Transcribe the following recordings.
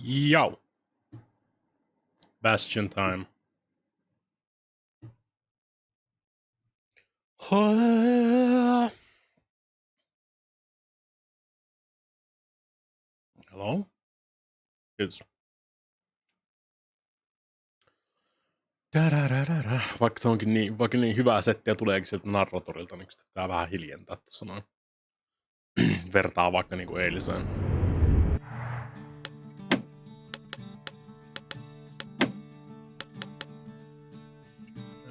Yo. It's Bastion time. Hello? It's... Vaikka se onkin niin hyvää settiä tuleekin sieltä narratorilta, niin pitää vähän hiljentää tuossa noin. Vertaa vaikka niinku eiliseen.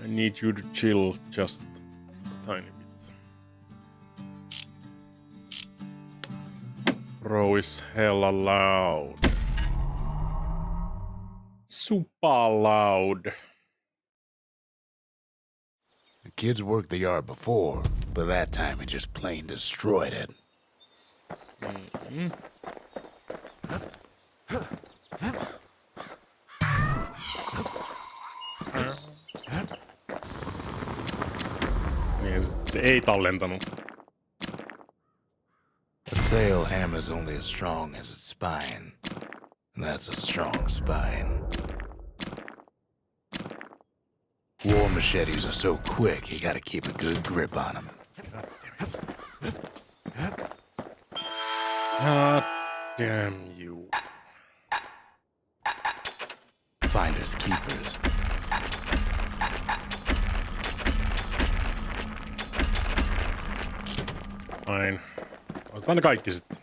I need you to chill just a tiny bit. Bro is hella loud. Super loud. The kids worked the yard before, but that time it just plain destroyed it. Mm-hmm. Niin, se ei tallentanut. A sail hammer's only as strong as its spine. And that's a strong spine. War machetes are so quick, you gotta keep a good grip on them. God damn you. Finders keepers. Fine. Otetaan ne kaikki sitten.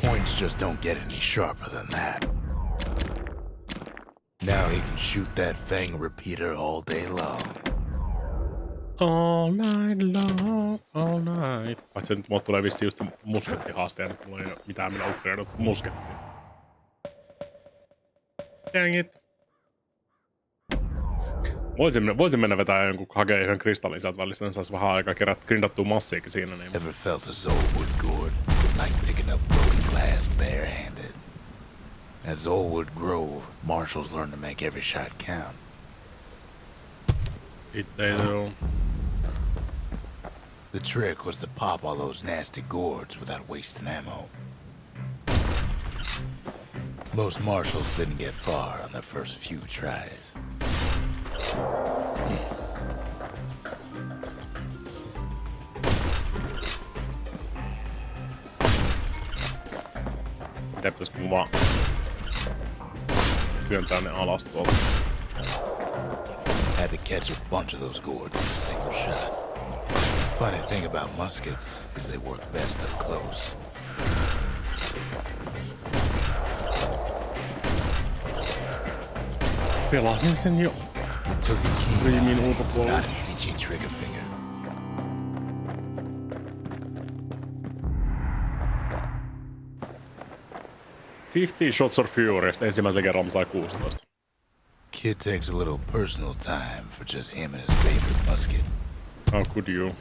Points just don't get any sharper than that. Now he can shoot that fang repeater all day long. All night long, all night. Paitsi nyt mulle tulee vissiin just muskettihaasteja, nyt mulla ei ole mitään millä upgradeata muskettia. Dang it. Voisin mennä vetää jonkun hakea yhden kristallin sieltä välistä, niin saisi vähän aikaa grindattua massiikin siinä. Niin. Ever felt a soulwood gourd? Like picking up broken glass barehanded. At Zolwood Grove, marshals learn to make every shot count. Did they though? The trick was to pop all those nasty gourds without wasting ammo. Most marshals didn't get far on their first few tries. Mitä pitäisikö mun vaan työntää ne alas tuolta? Had to catch a bunch of those gourds in a single shot. Funny thing about muskets is they work best up close. Pelasin sen jo. Streamin ulkopuolella. Not an itchy trigger finger. $50 Shots of Furysta ensimmäisen kerran sai 16. Kid takes a little personal time for just him and his favorite musket. How could you?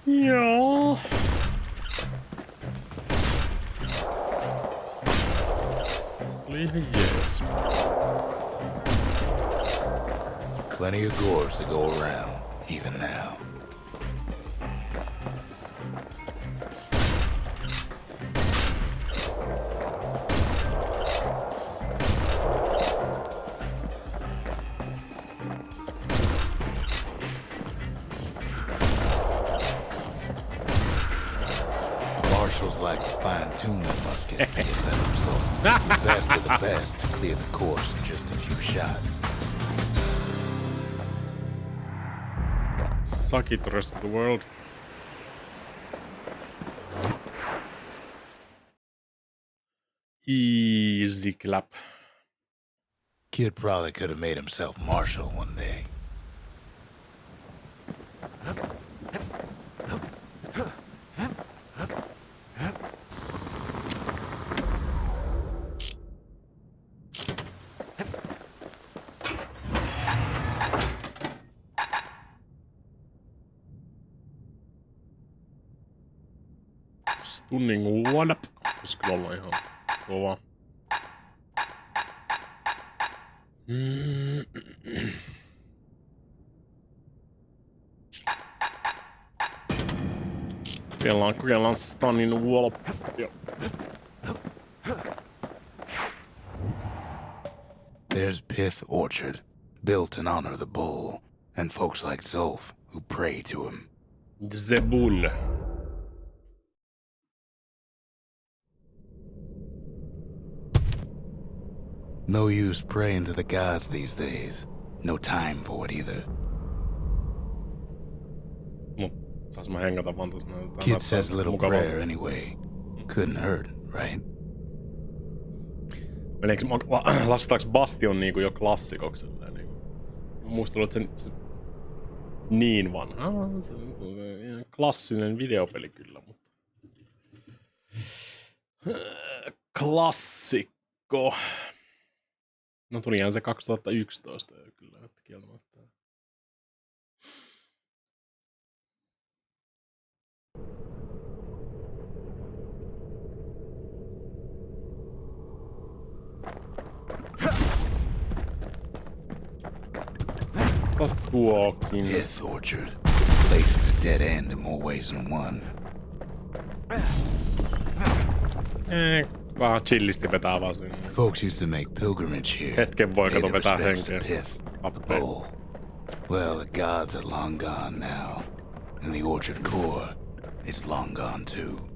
Joo. Se oli ihan jees. Plenty of gourds to go around, even now. Marshals like to fine-tune their muskets to get better results. The best of the best to clear the course in just a few shots. Suck it, the rest of the world. Easy clap. Kid probably could have made himself marshal one day. Stunning one up. Koska kyllä ollaan ihan kova. Kokeillaan stunning wallop. Joo. There's Pith Orchard, built in honor of the bull, and folks like Zolf who pray to him. The bull. No use praying to the gods these days. No time for it either. Saas mä hengata vaan tuossa. Kid says a little prayer anyway. Couldn't hurt, right? Lasetaanko Bastion niinku jo klassikoksi? Niinku. Muista että se niin vanha. Se klassinen videopeli kyllä, mutta... Klassikko. No tulihan se 2011 jo kyllä, että kieltämättä. Tuokin. Pith Orchard. Place is a dead end in more ways than one. Vähän chillisti vetää vaan sinne. Folks used to make pilgrimage here. Hetken voi kato vetää henkeä. Pith, the bull. Well, the gods are long gone now. And the orchard core is long gone too.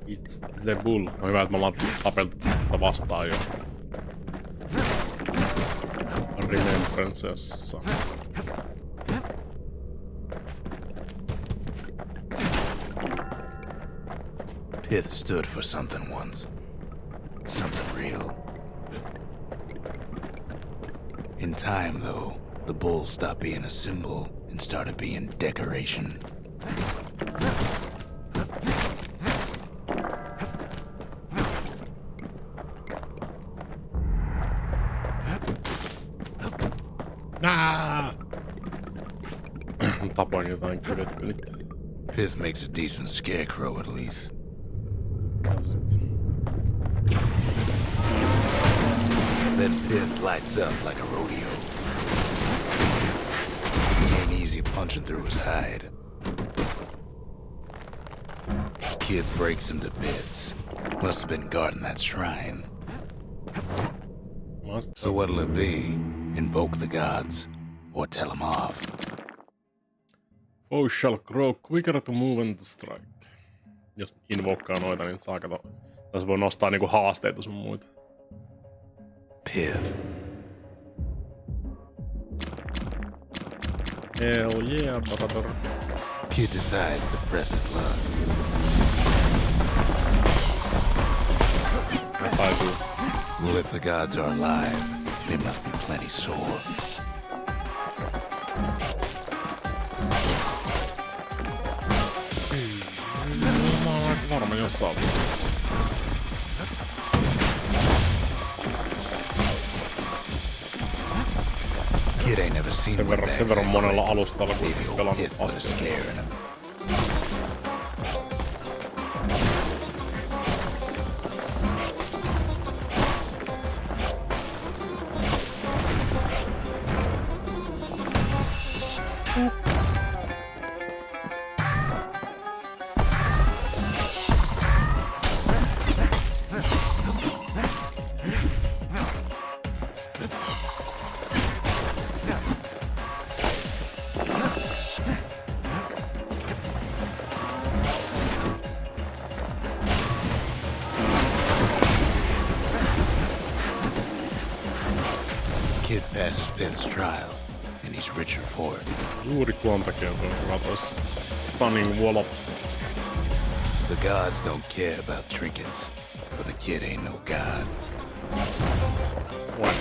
It's the bull. On hyvä, että me ollaan tapeltu tätä vastaan jo. Remembrancessa. Pith stood for something once. Something real. In time, though, the bull stopped being a symbol and started being decoration. Tapoin jotain kyljetty nyt. Pith makes a decent scarecrow at least. Then Pith lights up like a rodeo. He ain't easy punching through his hide. Kid breaks him to bits. Must have been guarding that shrine. So what'll it be? Invoke the gods, or tell them off? Foes shall grow quicker to move and to strike. Jos invokkaa noita, niin saa kato. Tässä voi nostaa niinku haasteita sun muita. Pith. Hell yeah, brother. Kid decides to press his luck. As I do. Well, if the gods are alive, they must be plenty sore. Varmaan jossain vaiheessa. Kid ain't never seen sen verran monella alustalla, kun pelannut Bastion. Kid passes Pith's trial, and he's richer for it. Juuri tuon takia tuo stunning wallop. The gods don't care about trinkets, but the kid ain't no god. What?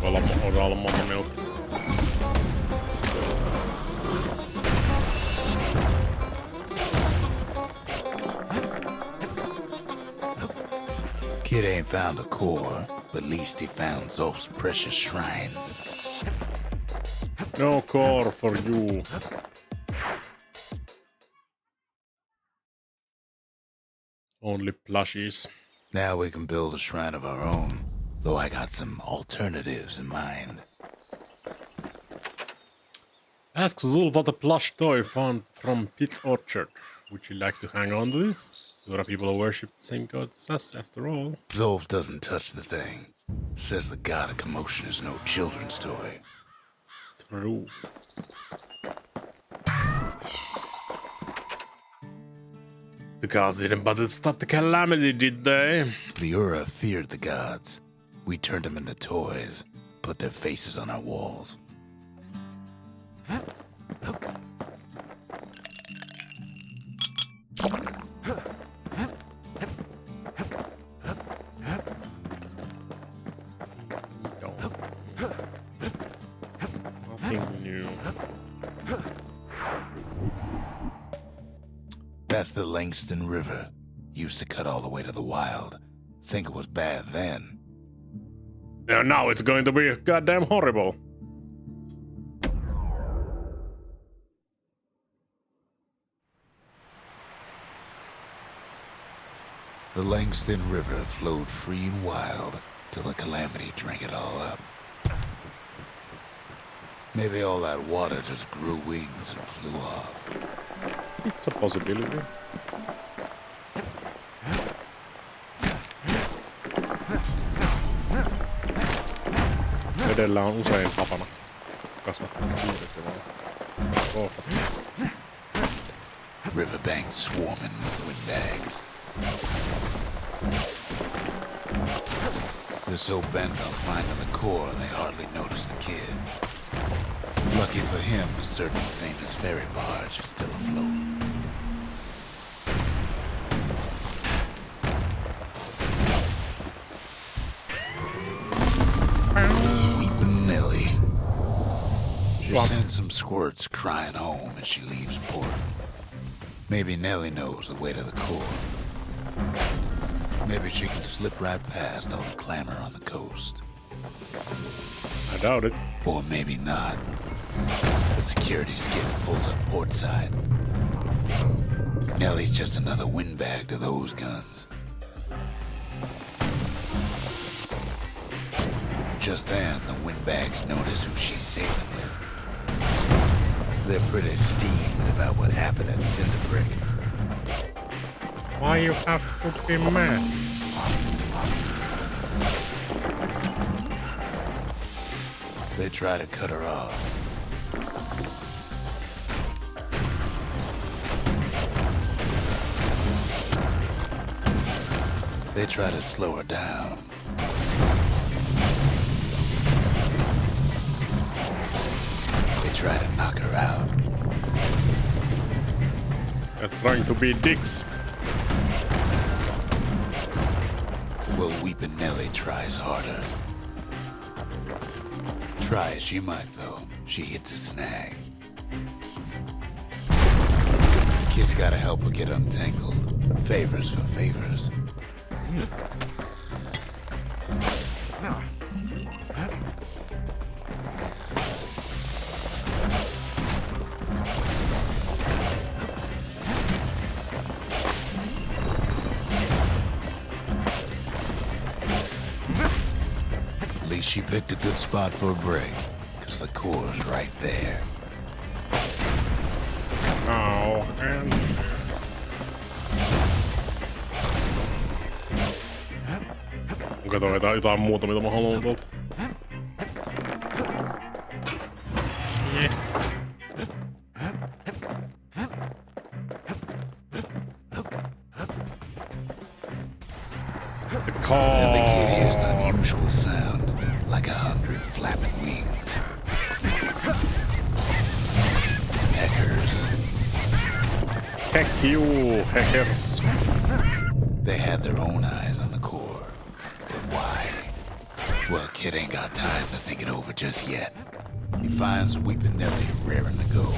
Olla monta minulta. Kid ain't found a core, but at least he found Zolf's precious shrine. No core for you. Only plushies. Now we can build a shrine of our own, though I got some alternatives in mind. Ask Zul what a plush toy found from Pith Orchard. Would you like to hang on to this? There are people who worship the same gods as us, after all. Zolf doesn't touch the thing. Says the god of commotion is no children's toy. True. The gods didn't bother to stop the Calamity, did they? The Ura feared the gods. We turned them into toys, put their faces on our walls. Nothing new. That's the Langston River. Used to cut all the way to the wild. Think it was bad then. Yeah, now it's going to be goddamn horrible. The Langston River flowed free and wild till the Calamity drank it all up. Maybe all that water just grew wings and flew off. It's a possibility. Vedellä on usein tapana kasvattaa siivet ja kohtata. Riverbanks swarming with windbags. They're so bent on finding the core, they hardly notice the kid. Lucky for him, a certain famous ferry barge is still afloat. Weepin' Nelly. She sends some squirts crying home as she leaves port. Maybe Nelly knows the way to the core. Maybe she can slip right past all the clamor on the coast. I doubt it. Or maybe not. The security skiff pulls up portside. Nelly's just another windbag to those guns. Just then, the windbags notice who she's sailing with. They're pretty steamed about what happened at Cinderbrick. Why you have to be mad? They try to cut her off. They try to slow her down. They try to knock her out. They're trying to be dicks. Well, Weepin' Nelly tries harder. Try as she might, though, she hits a snag. Kid's gotta help her get untangled. Favors for favors. At least she picked a good spot for a break, because the core's right there. Oh, and... Onko toi jotain muuta, mitä mä haluan tuolta? Yeah. The call. And the kid hears an unusual sound, like 100 flapping wings. Heckers. Heck you, heckers. They had their own eyes on the core. But why? Well, kid ain't got time to think it over just yet. He finds Weepin' Nelly raring to go.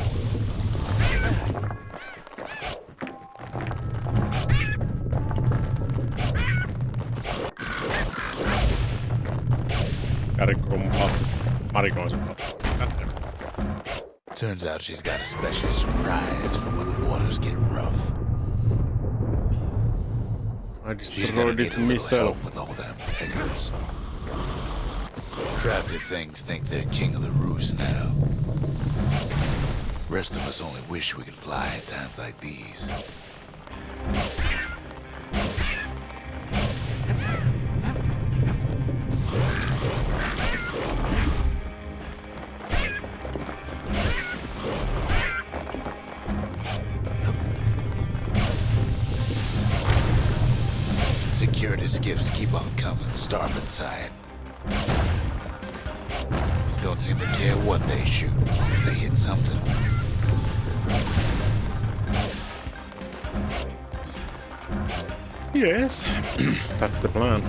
Turns out she's got a special surprise for when the waters get rough. I She's gonna destroyed need it a little myself. help with all them peggers. Traffic things think they're king of the roost now. Rest of us only wish we could fly at times like these. Security skiffs keep on coming, starboard side. Don't seem to care what they shoot, as long as they hit something. Yes, that's the plan.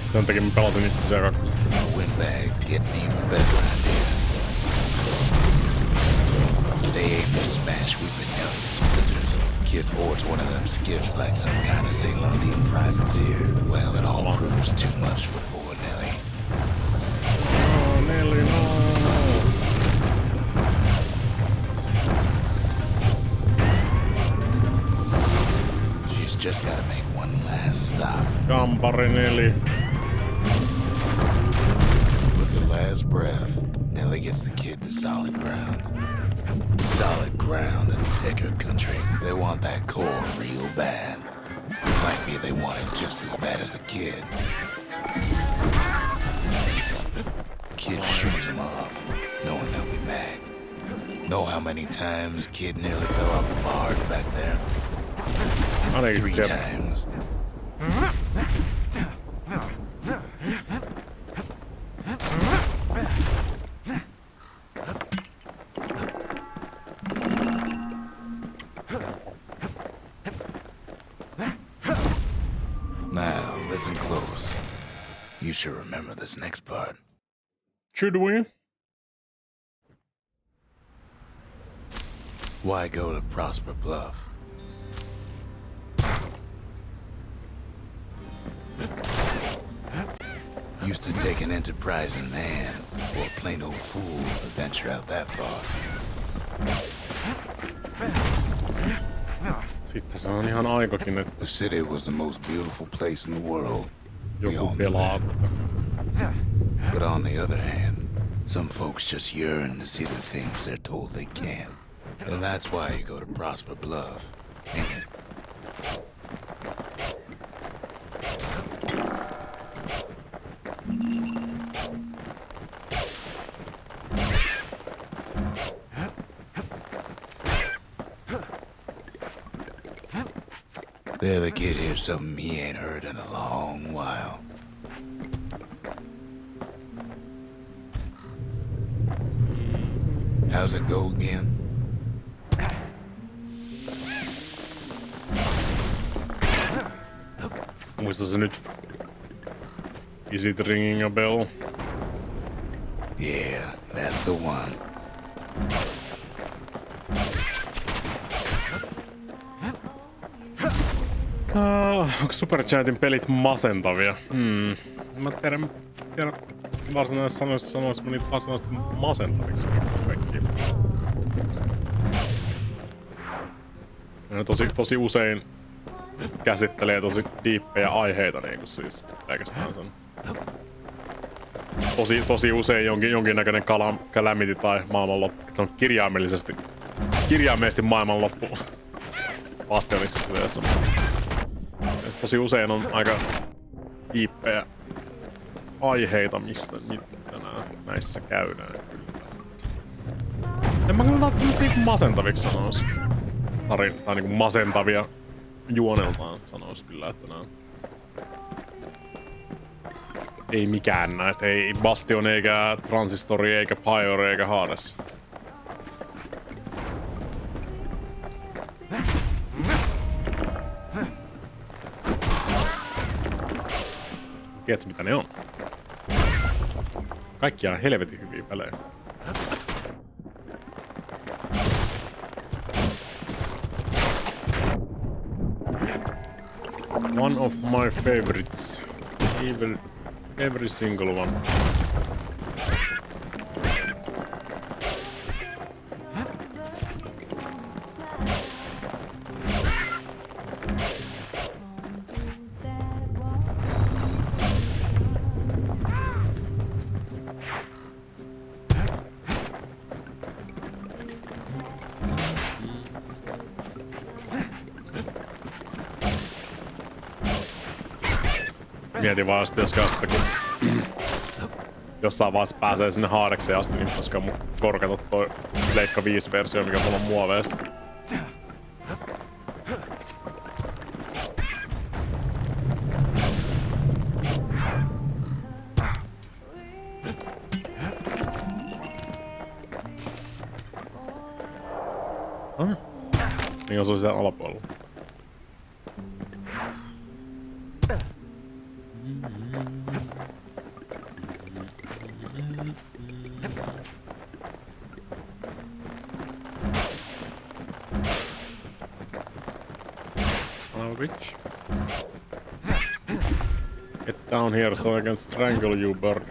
Sen takia mä pelasin ykkösen ja kakkosen. Windbags getting even better idea. They aim to smash weeping Nelly to splinters. Kid boards one of them skiffs like some kind of Ceylonian privateer. Well, it all proves too much for poor Nelly. Oh, Nelly, no. She's just gotta make one last stop. Kampari Nelly. With her last breath, Nelly gets the kid to solid ground. Solid ground in Picker country. They want that core real bad. Might be they want it just as bad as a kid. Kid shoots him off, knowing they'll be back. Know how many times kid nearly fell off the barge back there? 3 times. Now, listen close. You should remember this next part. Should we? Why go to Prosper Bluff? Used to take an enterprising man or a plain old fool to venture out that far. Sitten se on ihan aikakin, että The city was the most beautiful place in the world. joku pelaa. But on the other hand, some folks just yearn to see the things they're told they can't. And that's why you go to Prosper Bluff, ain't it? There the kid hears something he ain't heard in a long while. How's it go again? Muista se nyt. Is it ringing a bell? Yeah, that's the one. Onko Superchatin pelit masentavia? Mä tiedän varsinaisessa sanoissa mä niitä varsinaisesti masentaviksi kaikki. Ne tosi usein käsittelee tosi diippejä aiheita niinku siis pelkästään sen. Tosi usein jonkinnäköinen Calamity tai maailmanloppu. Se on kirjaimellisesti maailmanloppu Bastionissa kyseessä. Tosi usein on aika diippejä aiheita, mitä näissä käydään. En mä kyllä välttämättä niinku masentaviksi sanois. Tai niinku masentavia juoneltaan sanois kyllä, että nää ei mikään näistä, ei Bastion eikä Transistori eikä Pyre eikä Hades. Tiedätkö mitä ne on? Kaikki on helvetin hyviä pelejä. One of my favorites. Every single one. Mietin vaan, että pitäisikö sitten kun jossain vaiheessa pääsee sinne haarekseen asti, niin pitäisikö mun korkata toi Leikka 5-versio, mikä mulla on muoveessa. Niin on se siellä alapuolella. Son of a bitch. Get down here so I can strangle you, bird.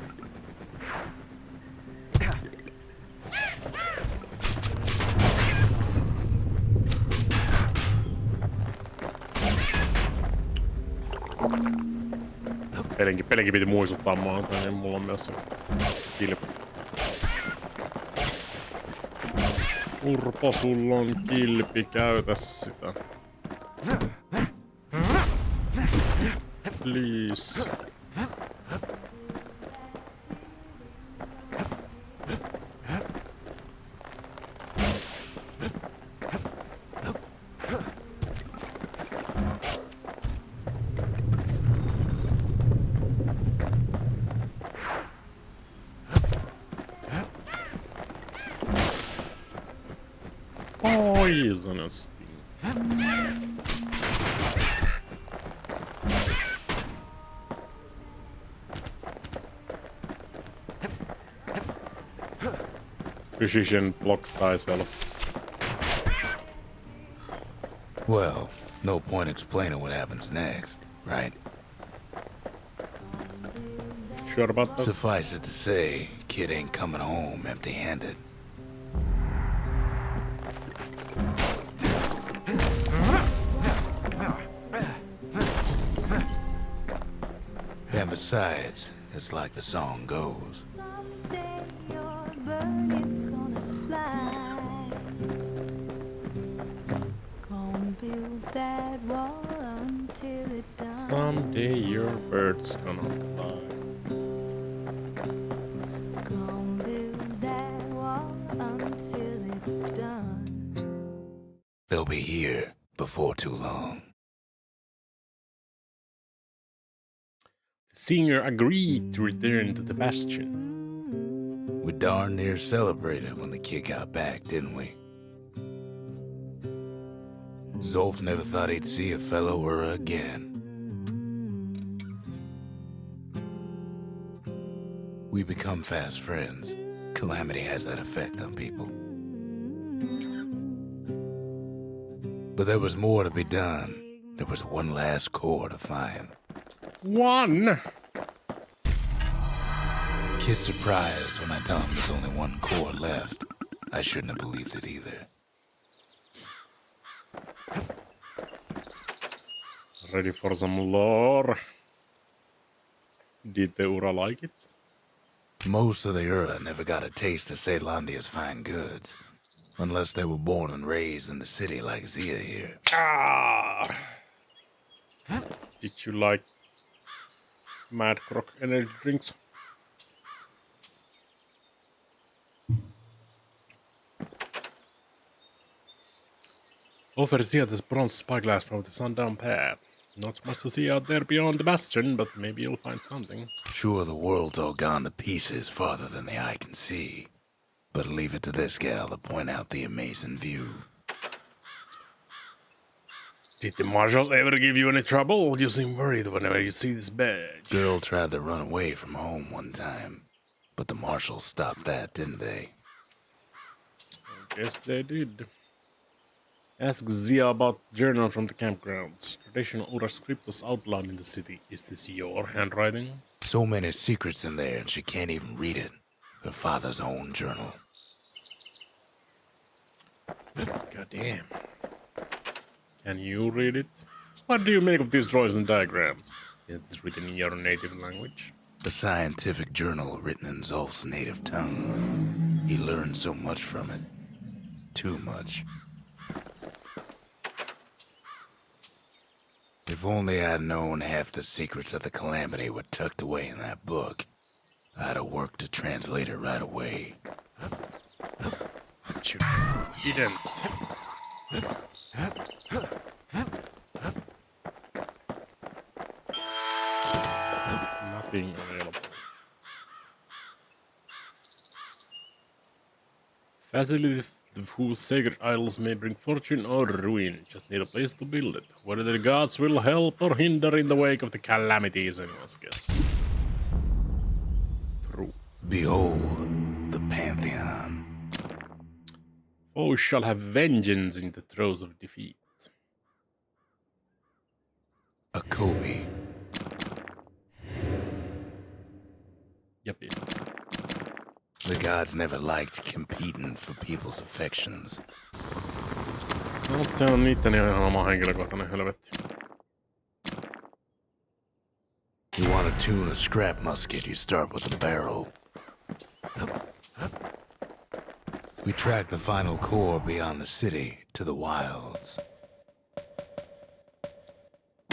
Pelinkin piti muistuttaa maata, niin mulla on myös se kilpi. Urpo, sulla on kilpi, käytä sitä. Please. Poisonous thing. Physician block thyself. Well, no point explaining what happens next, right? Sure about that? Suffice it to say, kid ain't coming home empty-handed. And besides, it's like the song goes. Someday your bird's gonna fly. Gonna build that wall until it's done. They'll be here before too long. The singer agreed to return to the Bastion. We darn near celebrated when the kid got back, didn't we? Zolf never thought he'd see a fellow or again. We become fast friends. Calamity has that effect on people. But there was more to be done. There was one last core to find. One! Kid's surprised when I tell him there's only one core left. I shouldn't have believed it either. Ready for some lore? Did the Ura like it? Most of the Ura never got a taste of Ceylondia's fine goods. Unless they were born and raised in the city like Zia here. Ah! Did you like Mad Croc energy drinks? Offer Zia this bronze spyglass from the sundown path. Not much to see out there beyond the Bastion, but maybe you'll find something. Sure, the world's all gone to pieces farther than the eye can see. But leave it to this gal to point out the amazing view. Did the marshals ever give you any trouble? You seem worried whenever you see this badge. Girl tried to run away from home one time. But the marshals stopped that, didn't they? I guess they did. Ask Zia about journal from the campgrounds. Traditional Ura script was outlined in the city. Is this your handwriting? So many secrets in there and she can't even read it. Her father's own journal. God damn. Can you read it? What do you make of these drawings and diagrams? Is this written in your native language? A scientific journal written in Zolf's native tongue. He learned so much from it. Too much. If only I'd known half the secrets of the Calamity were tucked away in that book, I'd have worked to translate it right away. But you didn't. Nothing available. Facility whose sacred idols may bring fortune or ruin. Just need a place to build it. Whether the gods will help or hinder in the wake of the Calamity is anyone's guess. True. Behold, the Pantheon. Foes shall have vengeance in the throes of defeat. A Kobe. Yep. The gods never liked competing for people's affections. No, se on niitteni ihan oma henkilökohtainen helvetti. You want to tune a scrap musket, you start with a barrel. We track the final core beyond the city to the wilds.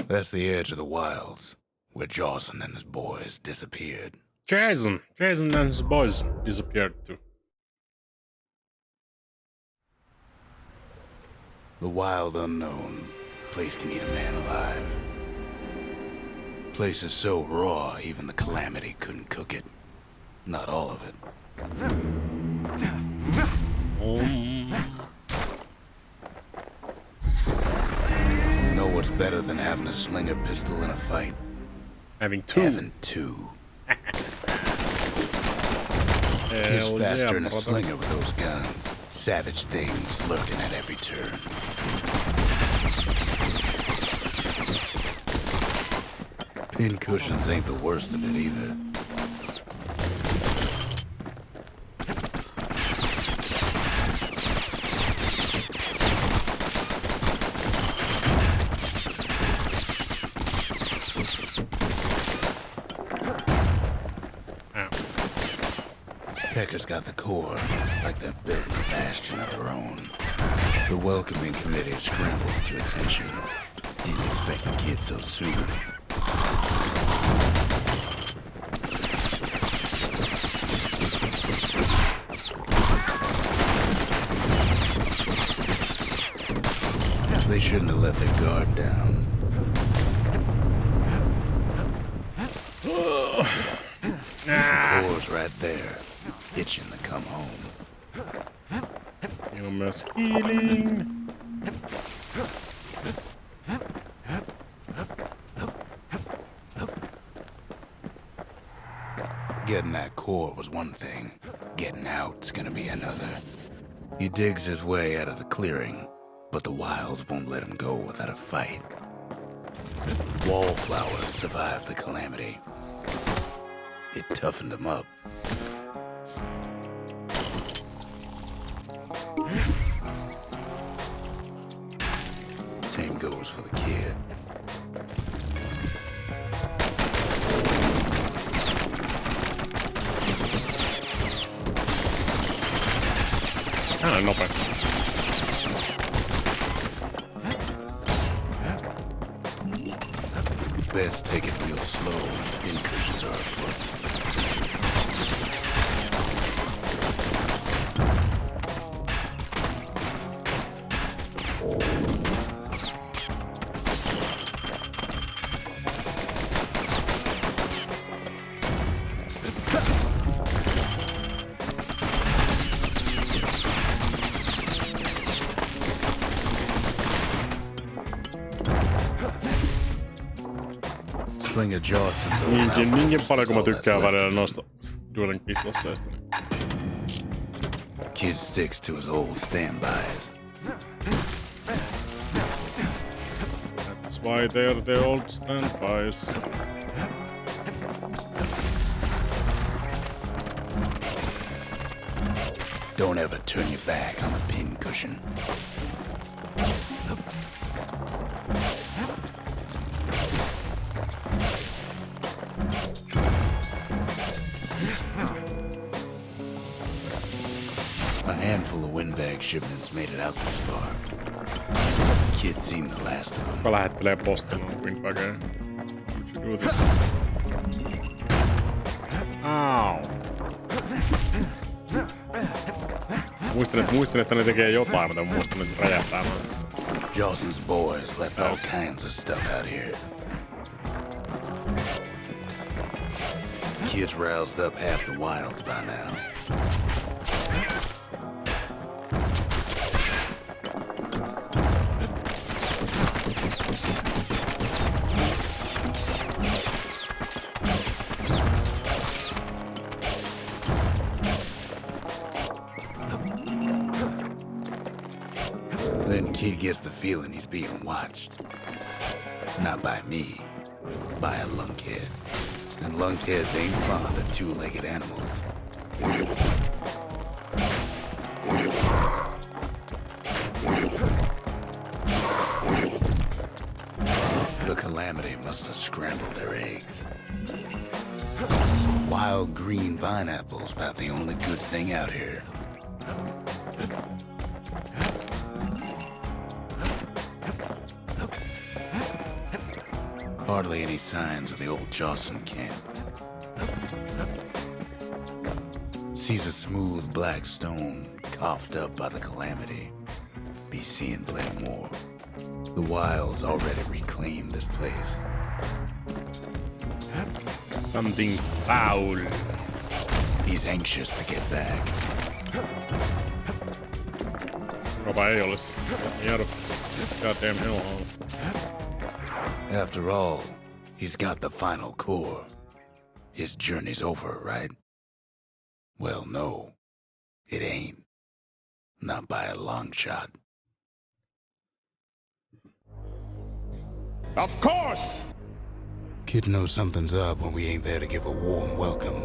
That's the edge of the wilds, where Jason and his boys disappeared. Jason and his boys disappeared too. The wild unknown. Place can eat a man alive. Place is so raw, even the Calamity couldn't cook it. Not all of it. Know what's better than having a slinger pistol in a fight? Having two. Having two. It's faster than a slinger with those guns. Savage things lurking at every turn. Pin cushions ain't the worst of it either. Pecker's got the core, like they're building a bastion of their own. The welcoming committee scrambles to attention. Didn't expect the kid so soon. They shouldn't have let their guard down. The core's right there. Itching to come home. You must healing. Getting that core was one thing. Getting out's gonna be another. He digs his way out of the clearing, but the wilds won't let him go without a fight. Wallflowers survived the Calamity. It toughened him up. Same goes for the kid. Kinda nopea. Best take it real slow. Incursions are afoot. Sling a Johnson to Niinkin paljon kun mä tykkään välillä noista dueling pistolseista. Kid sticks to his old standbys. That's why they're the old standbys. Don't ever turn your back on a pin cushion. A handful of windbag shipments made it out this far. Kid's seen the last of them. Kuka lähettelee postilla windbageja? Would you do this? Ow. Muistin, että ne tekee jotain, mutta muistin, että räjähtää. Jawson's boys left all kinds of stuff out here. Kid's roused up half the wilds by now. Then Kid gets the feeling he's being watched. Not by me, by a lunkhead. And lunkheads ain't fond of two-legged animals. The Calamity must have scrambled their eggs. Wild green vine apples about the only good thing out here. Hardly any signs of the old Jawson camp. Sees a smooth black stone coughed up by the Calamity. Be seeing plenty more. The wilds already reclaimed this place. Something foul. He's anxious to get back. Kukapa ei olis. Get out of this goddamn hellhole. After all, he's got the final core. His journey's over, right? Well, no, it ain't. Not by a long shot. Of course! Kid knows something's up when we ain't there to give a warm welcome.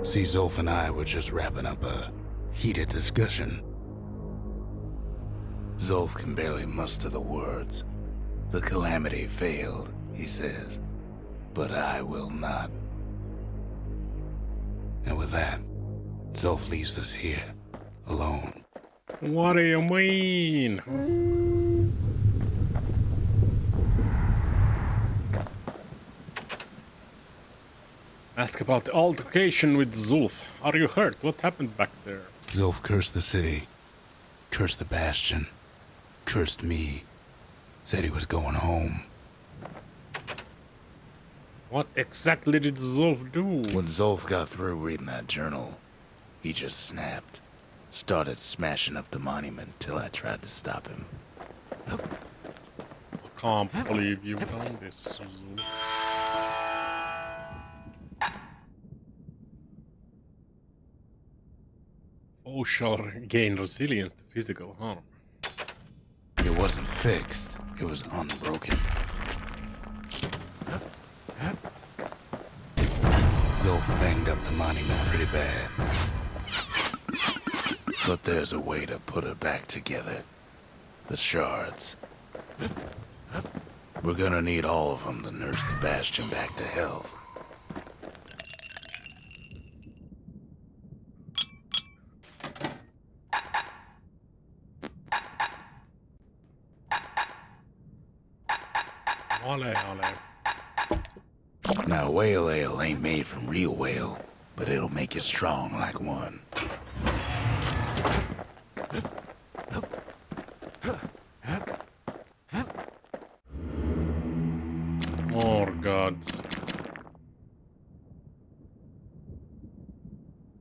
See, Zolf and I were just wrapping up a heated discussion. Zolf can barely muster the words. The Calamity failed, he says, but I will not. And with that, Zolf leaves us here, alone. What do you mean? Ask about the altercation with Zulf. Are you hurt? What happened back there? Zolf cursed the city, cursed the Bastion, cursed me. Said he was going home. What exactly did Zulf do? When Zolf got through reading that journal, he just snapped. Started smashing up the monument till I tried to stop him. I can't believe you've done this, Zulf. Foe shall gain resilience to physical harm. It wasn't fixed, it was unbroken. Zolf banged up the monument pretty bad. But there's a way to put it back together. The shards. We're gonna need all of them to nurse the Bastion back to health. Now, whale ale ain't made from real whale, but it'll make you strong like one. More gods.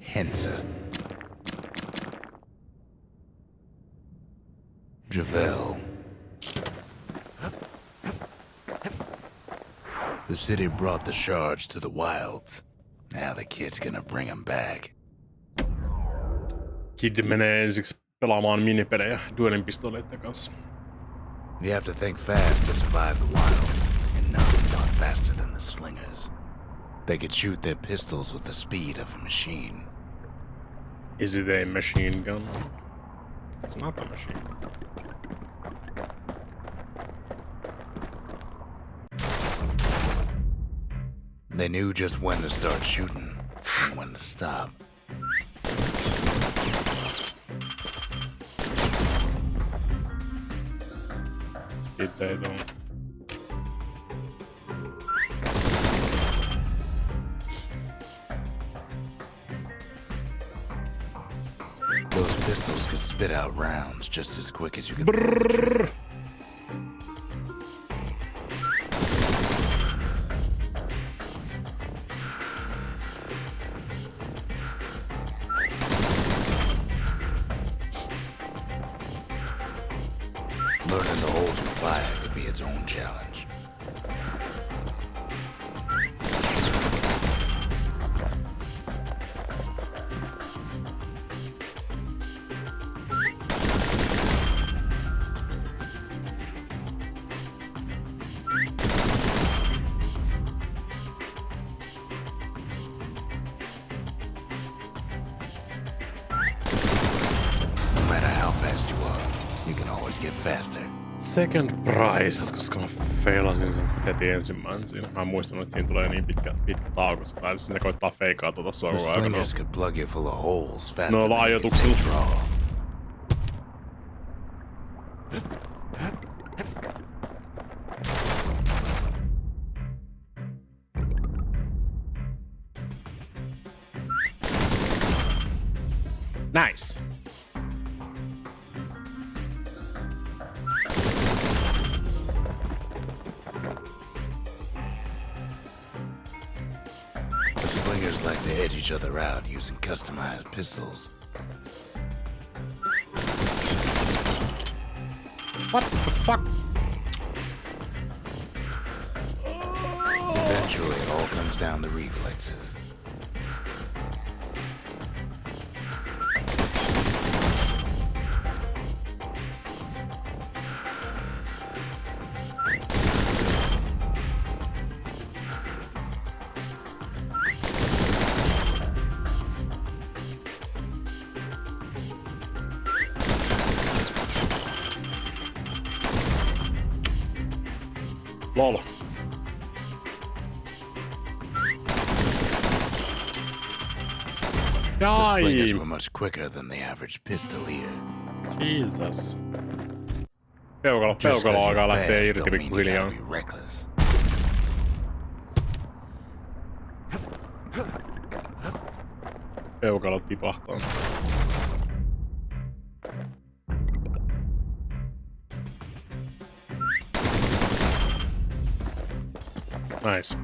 Hensa. Javel. The city brought the shards to the wilds. Now the kid's gonna bring them back. Kid menee ensiksi pelaamaan minipelejä duelinpistoleiden kanssa. You have to think fast to survive the wilds, and none thought faster than the slingers. They could shoot their pistols with the speed of a machine. Is it a machine gun? It's not a machine. They knew just when to start shooting and when to stop. Did they though? Those pistols could spit out rounds just as quick as you could. Brrr. Learning to hold your fire could be its own challenge. No matter how fast you are, you can always get faster. Second prize, koska mä feilasin sen heti ensimmäisen siinä. Mä en muistanut, että siinä tulee niin pitkä tauko. Tai sinne koittaa feikaa sua The koko ajan. slingers could plug you full of holes faster No than you could ajoituksella. say draw. Nice. The slingers like to edge each other out using customized pistols. What the fuck? Eventually, it all comes down to reflexes. Lol. The slingers Jai! were much quicker than the average pistolier. Jesus. Peukalo Just 'cause alkaa you're lähteä fast irti don't mean you pikkuhiljaa. gotta be reckless. Peukalo tipahtaa. Nice.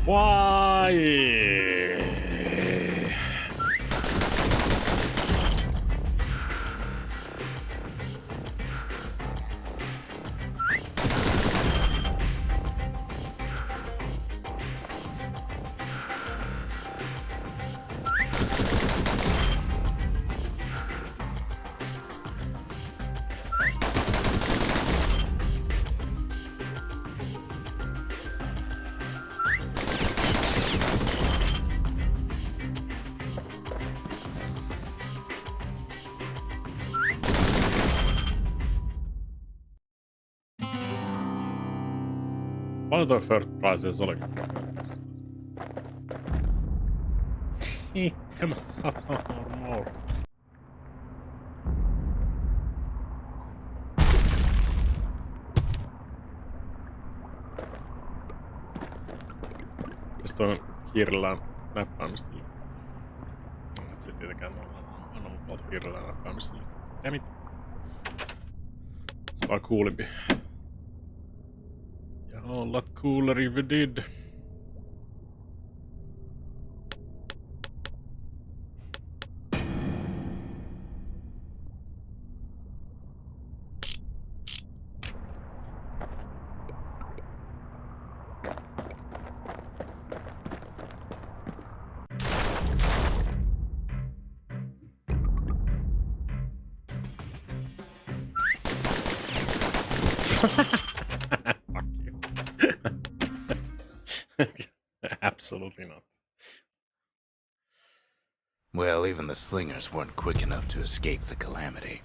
Why? Paljon toi first prize oli? 700 more. Tästä on hirrellään näppäämistä. Se ei tietenkään anna mut hirrellään näppäämistä. Dammit. Se on coolimpi. Ja ollat cooleri vi did. Fuck you. Absolutely not. Well, even the slingers weren't quick enough to escape the Calamity.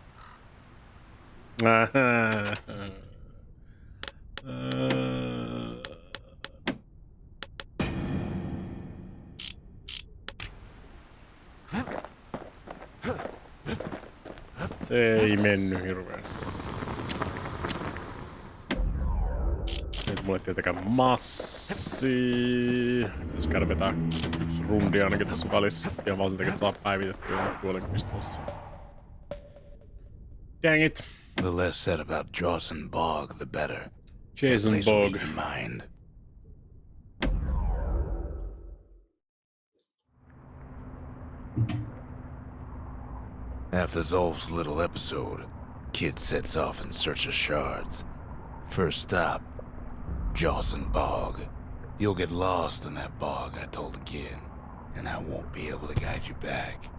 Se ei mennyt hirveen. Nyt mulle tietenkään massi. Pitäis käydä vetää yksi rundi ainakin tässä välissä. Ja vaan sen takia, että saa päivitettyä kuolinpistossa. Dang it. The less said about Jawson Bog, the better. Jason That place will Bog. leave your mind. After Zolf's little episode, Kid sets off in search of shards. First stop, Jawson Bog. You'll get lost in that bog, I told the kid, and I won't be able to guide you back.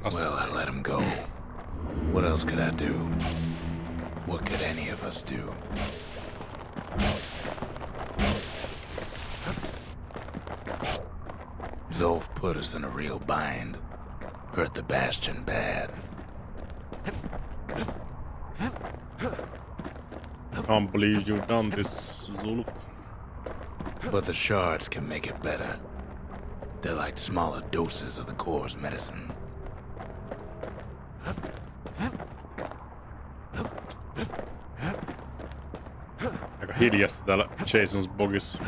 Well, I let him go. What else could I do? What could any of us do? Zolf put us in a real bind. Hurt the Bastion bad. Can't believe you've done this, Zulf. But the shards can make it better. They're like smaller doses of the core's medicine. Aika hiljasta täällä Jason's Bogissa.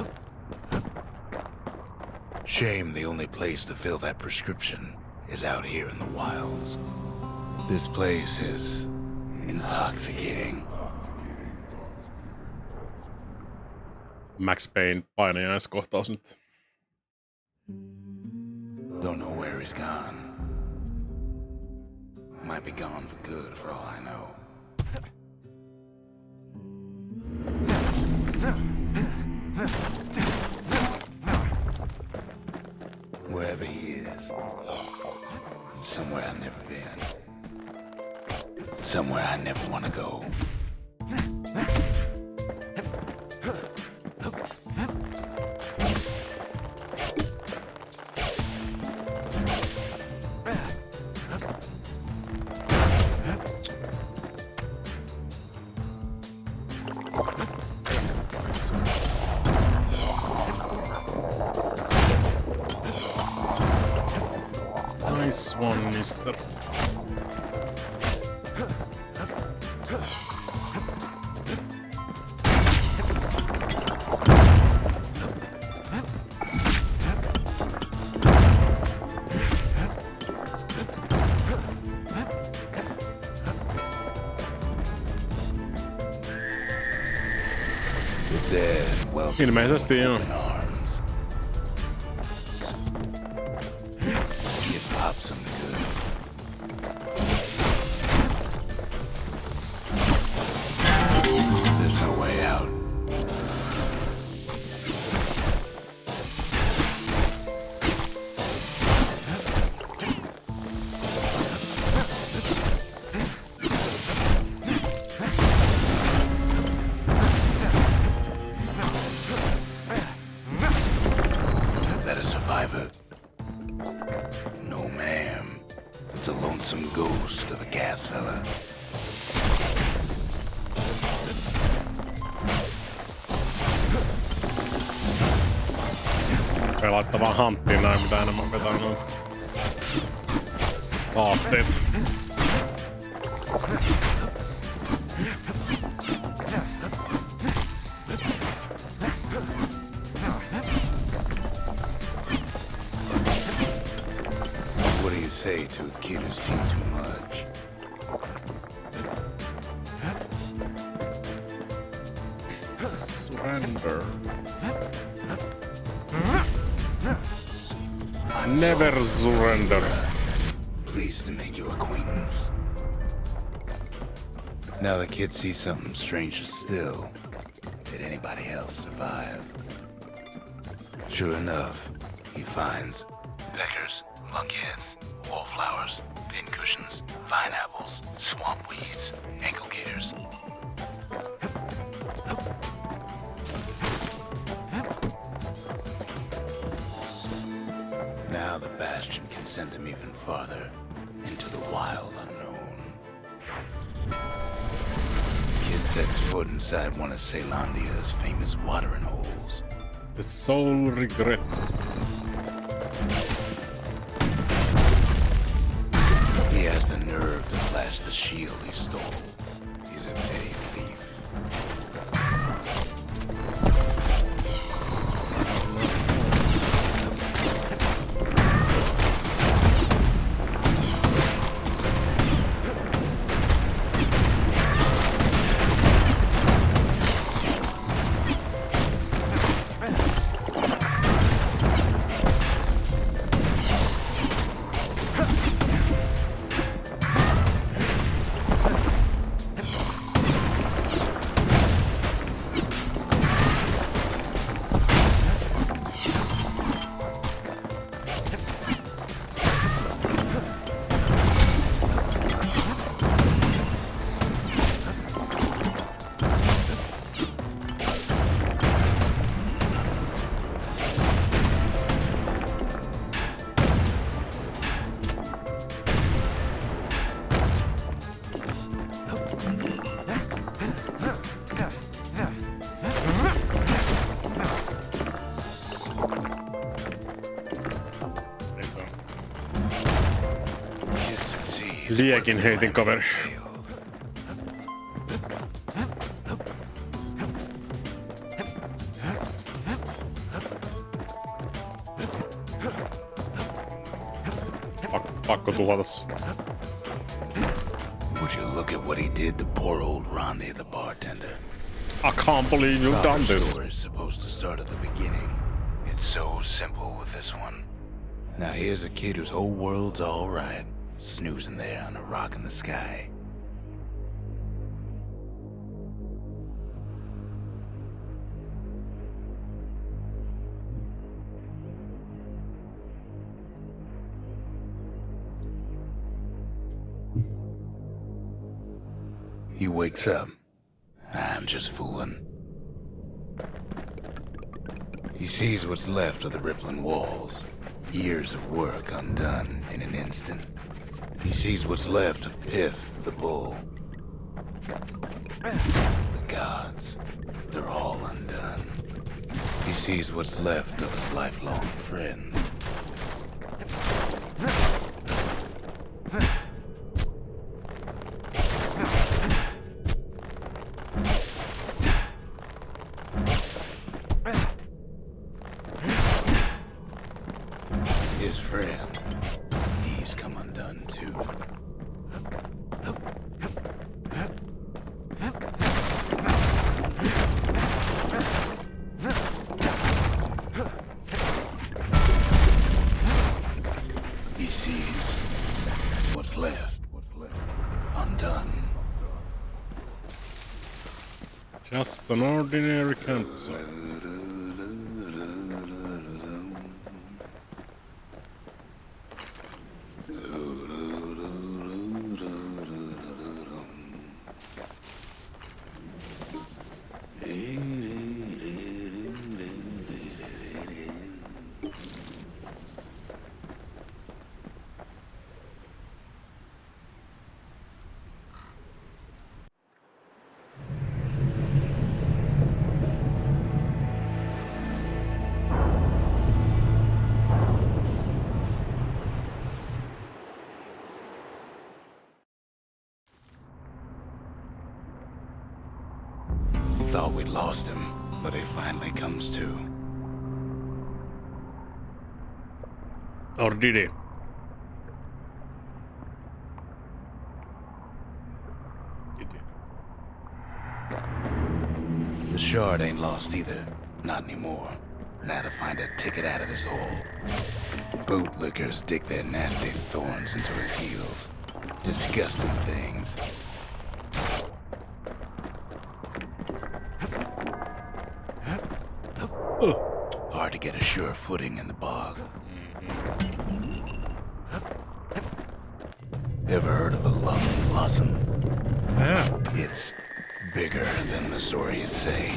Shame the only place to fill that prescription is out here in the wilds. This place is intoxicating. Max Payne painajaiskohtaus nyt. Don't know where he's gone. Might be gone for good for all I know. Wherever he is, somewhere I've never been. Somewhere I never want to go. Nice one, mister. Dead, welcome. Ilmeisesti joo. Open arms. Kid pop some good. There's no way out. That a survivor? No, ma'am. It's a lonesome ghost of a gas fella. Pelaittavaa hanttiin näin, mitä enemmän vetää noita haasteita. What do you say to a kid who's seen too much? Surrender. I'm Never so surrender. pleased to make your acquaintance. Now the kid sees something stranger still. Did anybody else survive? Sure enough, he finds peckers, lunkheads, wallflowers, pincushions, vine apples, swamp weeds, ankle gators. Now the Bastion can send him even farther into the wild unknown. sets foot inside one of Ceylondia's famous watering holes. The sole regret. He has the nerve to flash the shield he stole. He's a petty thief. Liekin heitin kaveri. Pakko tuhota se. Would you look at what he did to poor old Ronde the bartender? I can't believe you've done The this. story is supposed to start at the beginning. It's so simple with this one. Now here's a kid whose whole world's all right, snoozing there on a rock in the sky. He wakes up. I'm just fooling. He sees what's left of the rippling walls. Years of work undone in an instant. He sees what's left of Pith, the bull. The gods, they're all undone. He sees what's left of his lifelong friend. His friend, he's come undone too. He sees what's left undone. Just an ordinary campsite. Thought we'd lost him, but he finally comes to. Or did he? Did he? The shard ain't lost either. Not anymore. Now to find a ticket out of this hole. Bootlickers stick their nasty thorns into his heels. Disgusting things. Hard to get a sure footing in the bog. Ever heard of the love blossom? Yeah. It's bigger than the stories say.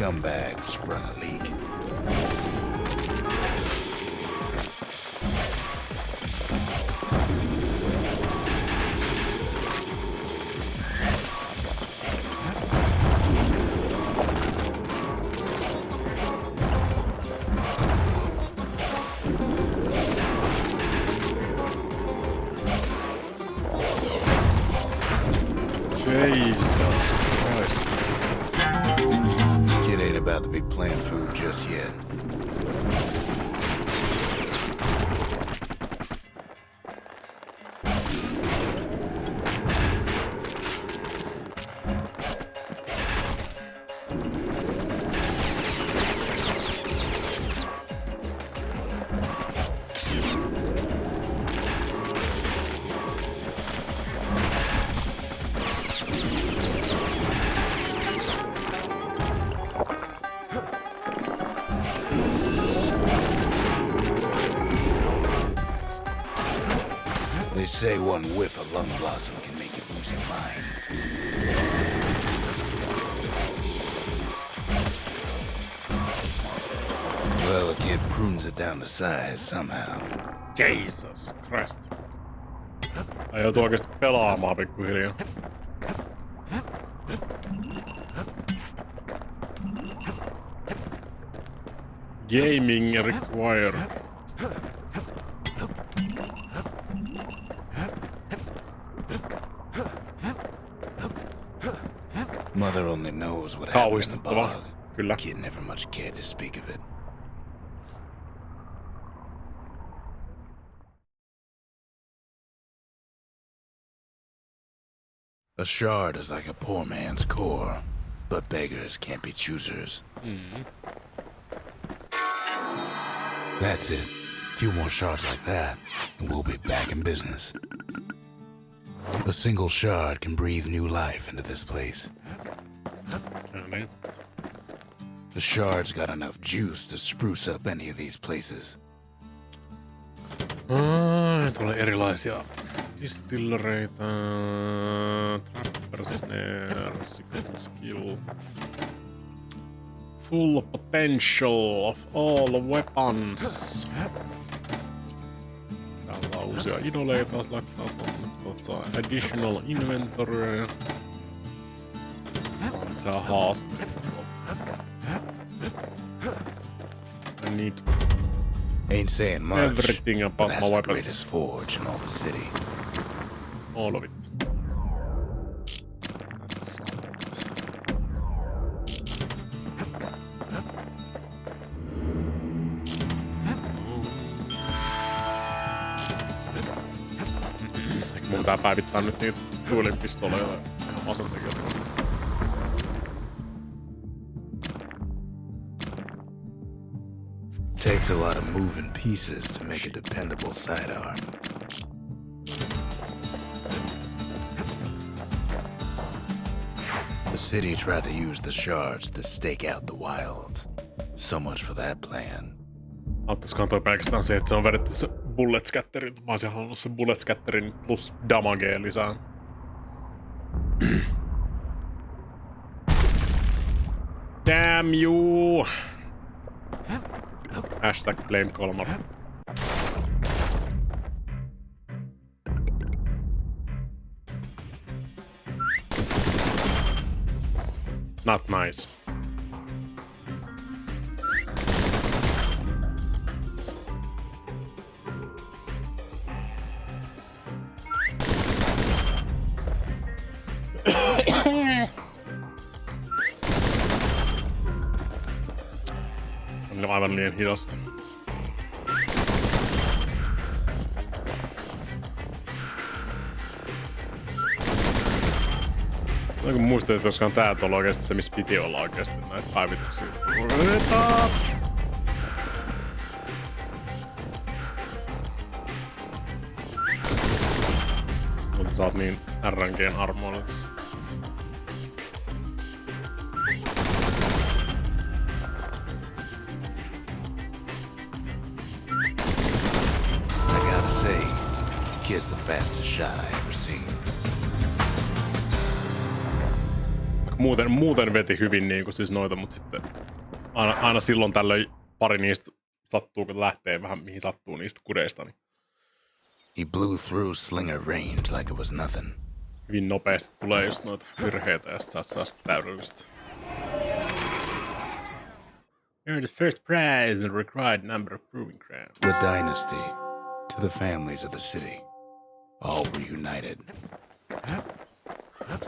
scumbags sprung a leak. Jesus Christ. Kid ain't about to be playing food just yet. They say one whiff of lung blossom can make you lose your mind. Well, a kid prunes it down to size somehow. Jesus Christ. Ai joutuu oikeesti pelaamaan pikkuhiljaa. Gaming required. Mother only knows what happened in the Kauhistuttava. bog. Kyllä. Kid never much cared to speak of it. A shard is like a poor man's core, but beggars can't be choosers. That's it. A few more shards like that, and we'll be back in business. A single shard can breathe new life into this place. Okay. The shard's got enough juice to spruce up any of these places. Tulee erilaisia distillereita, trapper snare, secret skill. Full potential of all weapons. Täällä saa uusia idoleita, taas laittaa tonne. Tuolta saa additional inventory. Saa lisää haasteita tuolta. I need Ain't saying much, everything about but my that's the weapons. greatest forge in all the city. All of it. That's it. Ehkä mun pitää päivittää nyt niitä tuulinpistoleja ja asentekijöitä. Takes a lot of moving pieces to make a dependable sidearm. The city tried to use the shards to stake out the wilds. So much for that plan. Auttaisikohan toi pelkästään se, että se on vedetty se bullet scatterin. Mä olisin halunnut sen bullet scatterin plus damagea lisää. Damn you! Hashtag blame Colmar. Not nice. On aivan liian hidasta. No kun muistin, että joskaan tää tuolla oikeesti se, missä piti olla oikeesti näitä päivityksiä. Mutta sä oot niin RNGn armoilla tässä. I gotta say, kid's the fastest shot I ever seen. muuten veti hyvin niinku siis noita, mut sitten aina silloin tällöin pari niistä sattuu, kun lähtee vähän mihin sattuu niistä kudeista. Niin He blew through slinger range like it was nothing. hyvin nopeasti tulee just noita virheitä ja sit saa täydellistä. Earn the first prize and required number of proving grounds. The dynasty, to the families of the city, all reunited.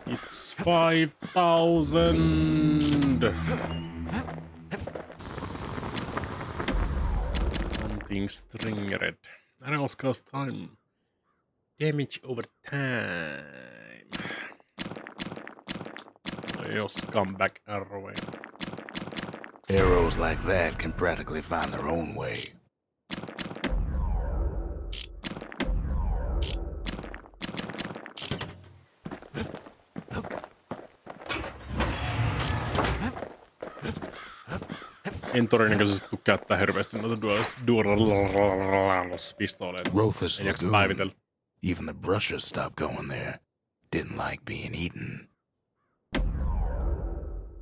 It's 5,000. Something stringered. And also cost time. Damage over time. Your scumbag arrow. Arrows like that can practically find their own way. En todennäköisesti tuu käyttää hirveästi noita dual-pistooleita. Rothus En jaksa Lagoon. päivitellä. Even the brushers stopped going there. Didn't like being eaten.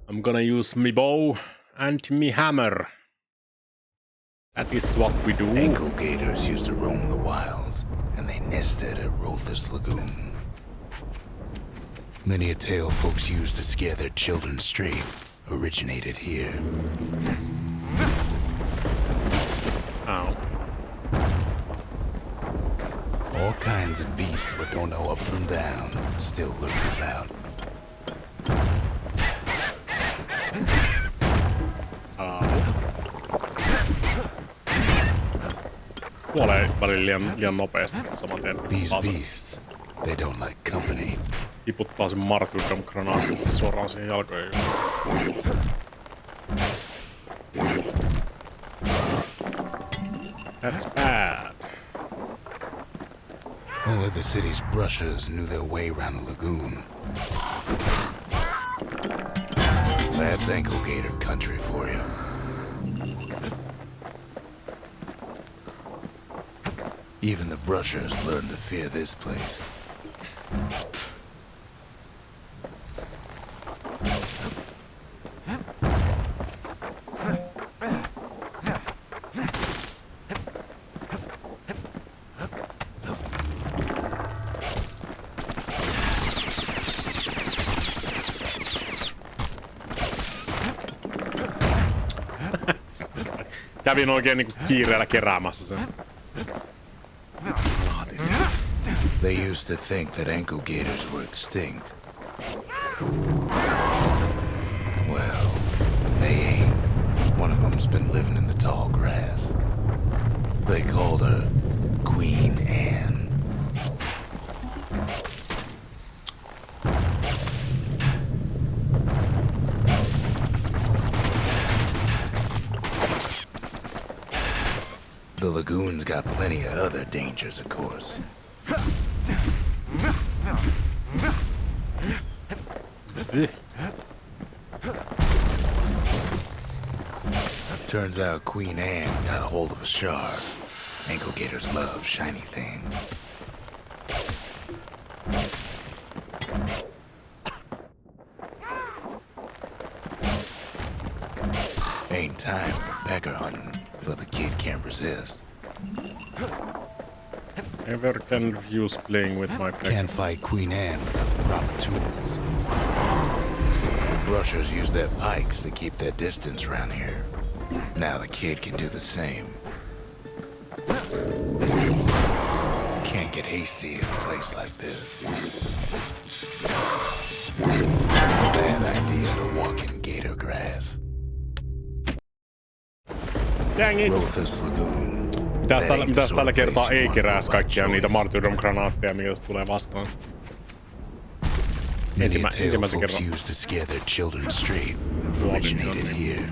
I'm gonna use me bow and me hammer. That is what we do. Ankle gators used to roam the wilds, and they nested at Rothus Lagoon. Many a tale folks used to scare their children straight originated here. Ow. All kinds of beasts what don't know up from down, still lurking about. Kuolee välillä liian nopeasti saman tien. These beasts, they don't like company. Tiputtaa sen martyrdom-granaatin suoraan siihen jalkoihin. That's bad. Only the city's brushers knew their way around the lagoon. That's ankle gator country for you. Even the brushers learned to fear this place. Kävin oikein niinku kiireellä keräämässä sen. They used to think that ankle gators were extinct. Well, they ain't. One of them's been living in the tall grass. They called her Queen Anne. The lagoon's got plenty of other dangers, of course. Turns out Queen Anne got a hold of a shard. Ankle gators love shiny things. Ain't time for pecker hunting, but the kid can't resist. Never can refuse playing with my pack. Can't fight Queen Anne without the proper tools. The brushers use their pikes to keep their distance around here. Now the kid can do the same. Can't get hasty in a place like this. Bad idea to walk in gator grass. Dang it! Rothus Lagoon. Mitäs tällä kertaa ei kerääs kaikkia niitä martyrdom-granaatteja, mitä tulee vastaan? Ensimmäisen kerran. Used to scare their children straight originated here.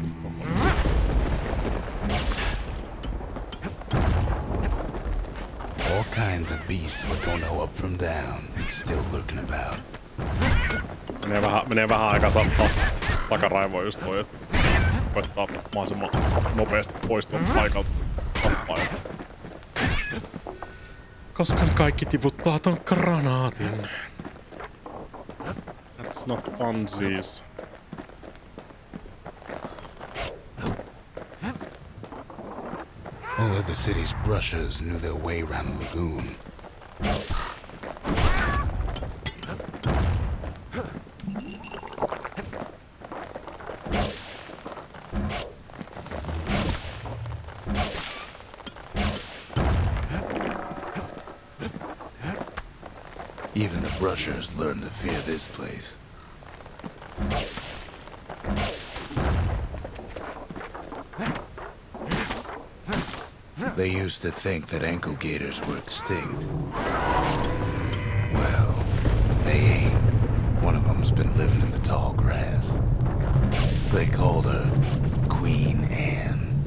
All kinds of beasts what don't know up from down, still lurking about. Menee vähän aikaa saattaa takaraivoa just toi, että koittaa mahdollisimman nopeasti poistua paikalta tappaajalta. Koska ne kaikki tiputtaa ton granaatin. That's not funsies. Only the city's brushers knew their way around the lagoon. Even the brushers learned to fear this place. They used to think that ankle gators were extinct. Well, they ain't. One of them's been living in the tall grass. They called her Queen Anne.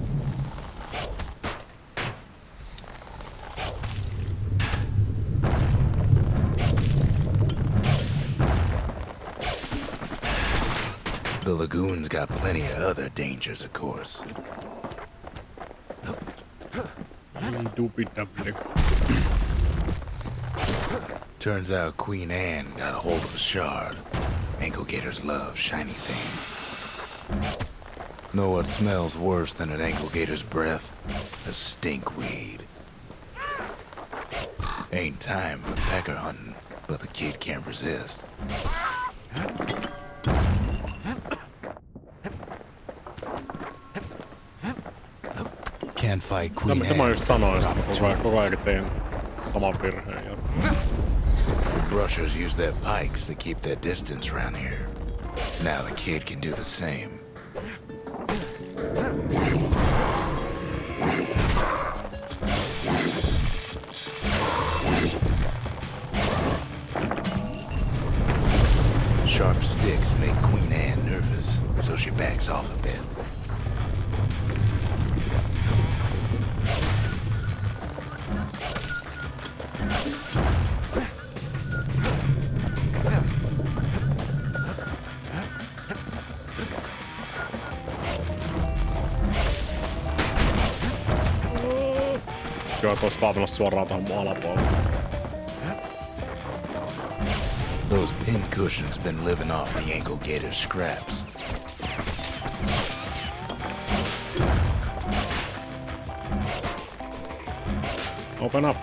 The lagoon's got plenty of other dangers, of course. Turns out Queen Anne got a hold of a shard. Ankle gators love shiny things. Know what smells worse than an ankle gator's breath? A stinkweed. Ain't time for pecker hunting, but the kid can't resist. Can't fight Queen Anne. Tämä just sanoin, että koko ajan teen saman virheen jatkuvasti. Brushers use their pikes to keep their distance around here. Now the kid can do the same. Sharp sticks make Queen Anne nervous, so she backs off a bit. Kyllä tuossa vaan mennä suoraan tuohon mun alapuolelle. Those pin cushions been living off the ankle gator's scraps. Open up.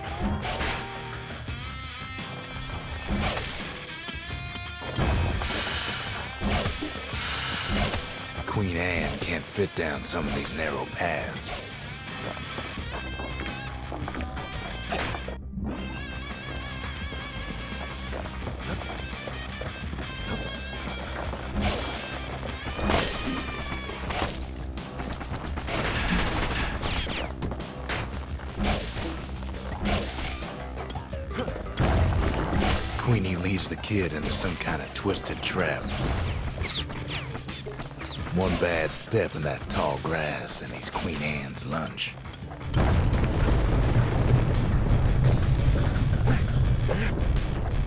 Queen Anne can't fit down some of these narrow paths. Queenie leads the kid into some kind of twisted trap. One bad step in that tall grass and he's Queen Anne's lunch.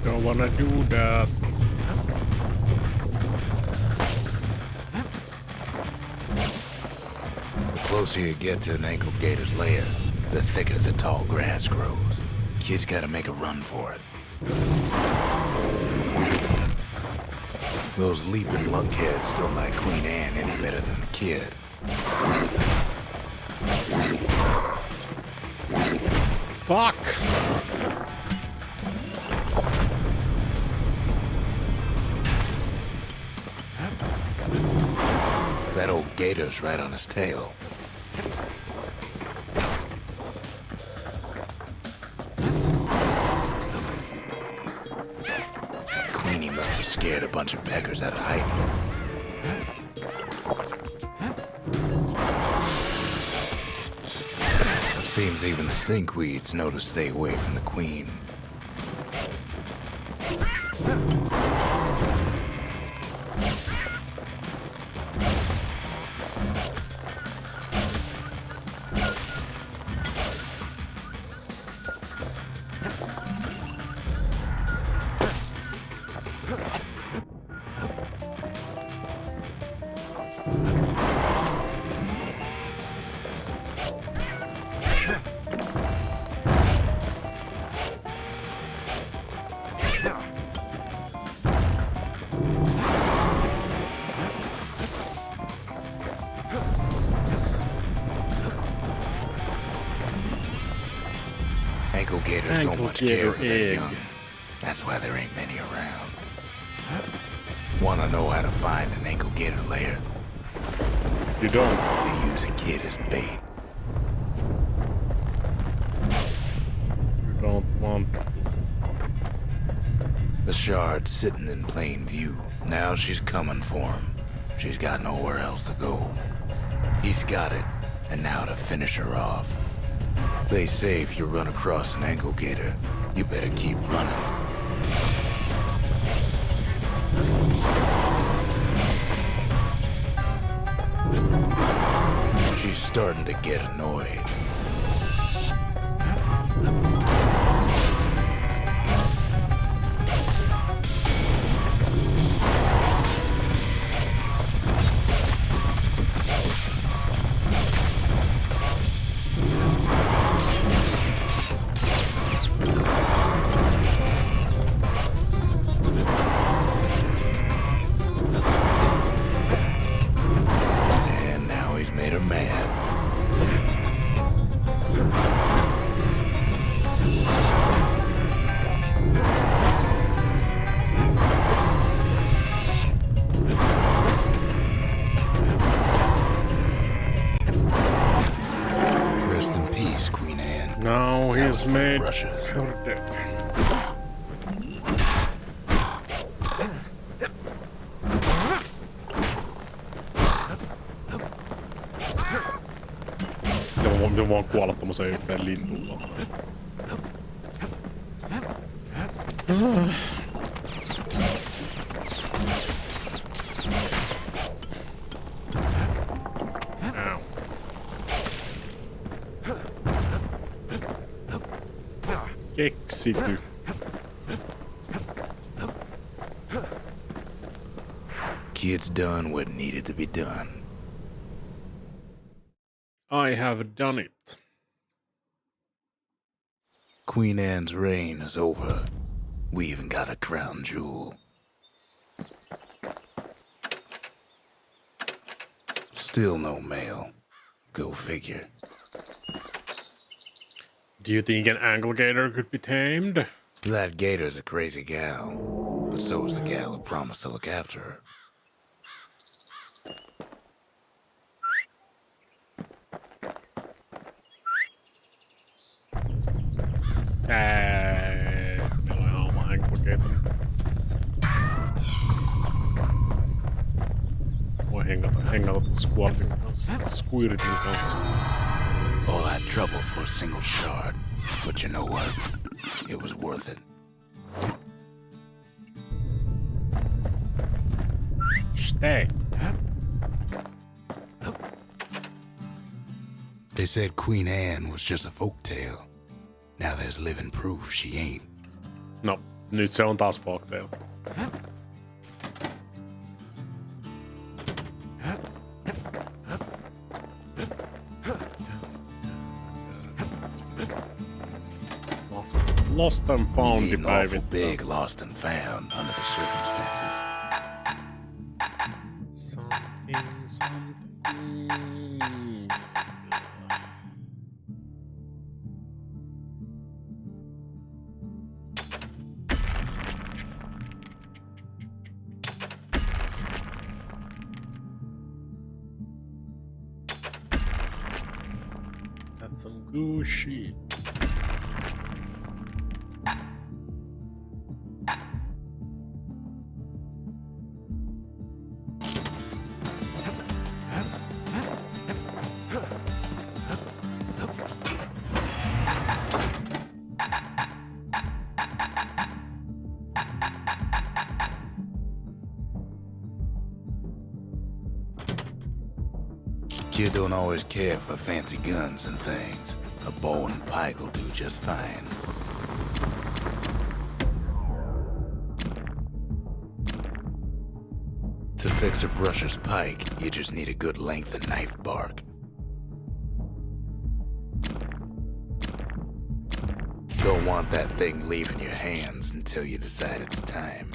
Don't wanna do that. The closer you get to an ankle gator's lair, the thicker the tall grass grows. Kid's gotta make a run for it. Those leaping lunkheads don't like Queen Anne any better than the kid. Fuck! That old gator's right on his tail. Queenie must have scared a bunch of peckers out of hiding. Seems even stinkweeds know to stay away from the queen. Ankle gators don't much Ankle care for their gator young. egg. That's why there ain't many around. Wanna know how to find an ankle gator lair? You don't. You use a kid as bait. You don't want. The shard's sitting in plain view. Now she's coming for him. She's got nowhere else to go. He's got it, and now to finish her off. They say if you run across an ankle gator, you better keep running. She's starting to get annoyed. And now he's made her mad. Rest in peace, Queen Anne. Now That he's was for the made brushes. her dead. Miten vaan kuolla tommoseen yhteen lintuun. Ow. Keksity. Kid's done what needed to be done. I have done it. Queen Anne's reign is over. We even got a crown jewel. Still no mail. Go figure. Do you think an ankle gator could be tamed? That gator's a crazy gal, but so is the gal who promised to look after her. Meillä on oma ankle gator. Voi hengata Squirtin kanssa. All that trouble for a single shard, but you know what? It was worth it. Stay. They said Queen Anne was just a folktale. Now there's living proof she ain't. No, nyt se on taas folktale. Lost and found Need an awful päivittää. big lost and found under the circumstances. Something. That's some good shit. Kid don't always care for fancy guns and things. A bow and pike will do just fine. To fix a brusher's pike, you just need a good length of knife bark. Don't want that thing leaving your hands until you decide it's time.